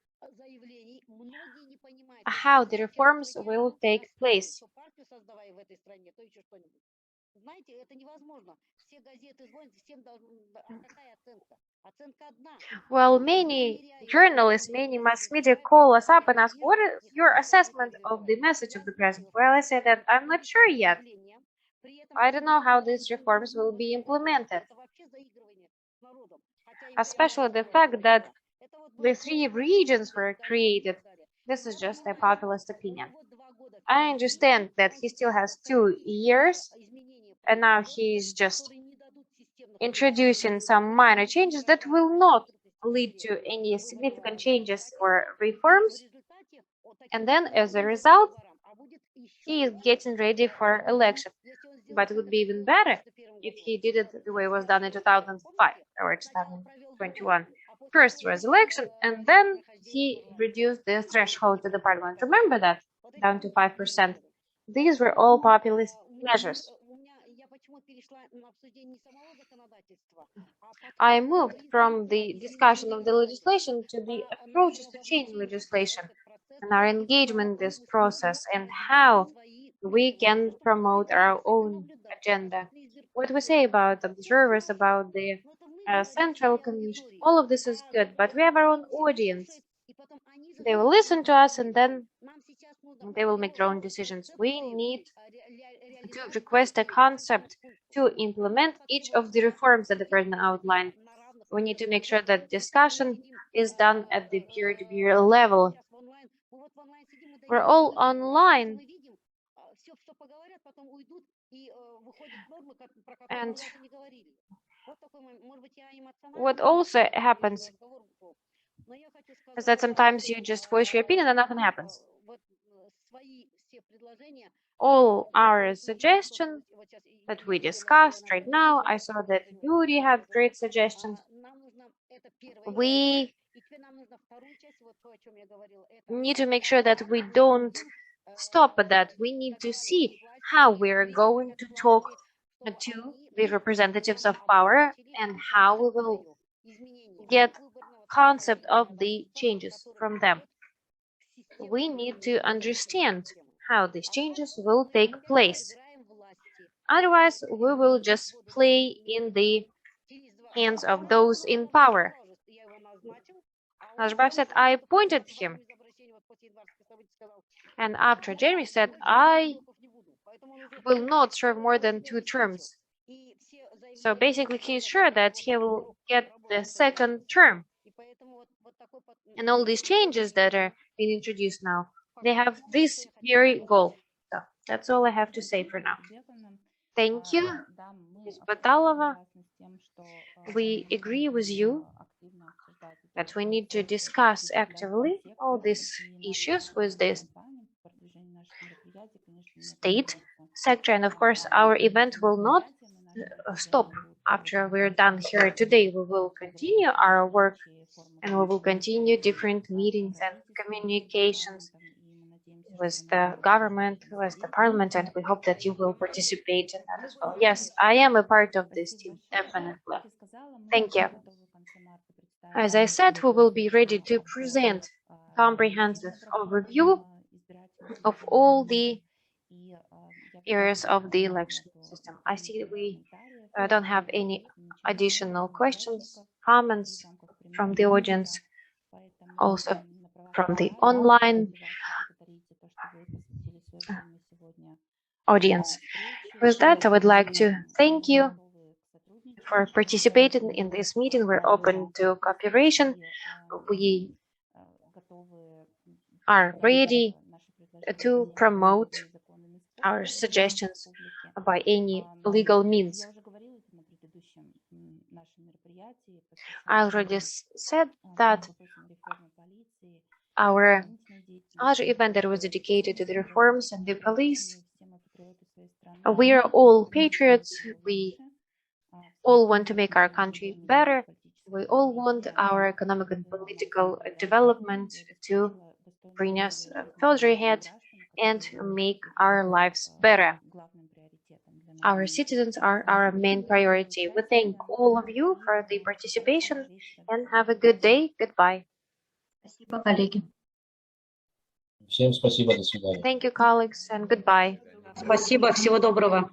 how the reforms will take place. Well, many journalists, many mass media call us up and ask, what is your assessment of the message of the president? Well, I said that I'm not sure yet. I don't know how these reforms will be implemented. Especially the fact that the 3 regions were created. This is just a populist opinion. I understand that he still has 2 years, and now he's just introducing some minor changes that will not lead to any significant changes or reforms. And then, as a result, he is getting ready for election. But it would be even better if he did it the way it was done in 2005 or 2021. First was election, and then he reduced the threshold to the parliament. Remember that? Down to 5%. These were all populist measures. I moved from the discussion of the legislation to the approaches to change legislation and our engagement in this process and how we can promote our own agenda. What we say about observers, about the Central Commission, all of this is good, but we have our own audience. They will listen to us and then they will make their own decisions. We need to request a concept to implement each of the reforms that the president outlined. We need to make sure that discussion is done at the peer-to-peer level. We're all online. And what also happens is that sometimes you just voice your opinion and nothing happens. All our suggestions that we discussed right now, I saw that Yuri had great suggestions. We need to make sure that we don't stop at that. We need to see how we're going to talk to the representatives of power and how we will get concept of the changes from them. We need to understand how these changes will take place. Otherwise, we will just play in the hands of those in power. Nazarbayev said, I appointed him. And after Jeremy said, I will not serve more than 2 terms. So basically, he's sure that he will get the second term. And all these changes that are being introduced now, they have this very goal. So that's all I have to say for now. Thank you, Ms. Batalova. We agree with you that we need to discuss actively all these issues with this state sector. And of course, our event will not stop after we're done here today. We will continue our work and we will continue different meetings and communications with the government, with the parliament, and we hope that you will participate in that as well. Yes, I am a part of this team, definitely. Thank you. As I said, we will be ready to present comprehensive overview of all the areas of the election system. I see we don't have any additional questions, comments from the audience, also from the online audience. With that, I would like to thank you for participating in this meeting. We're open to cooperation. We are ready to promote our suggestions by any legal means. I already said that our other event that was dedicated to the reforms and the police, we are all patriots. We all want to make our country better. We all want our economic and political development to bring us further ahead and make our lives better. Our citizens are our main priority. We thank all of you for the participation and have a good day. Goodbye. Спасибо, коллеги. Всем спасибо, до свидания. Thank you, colleagues, and goodbye. Спасибо, всего доброго.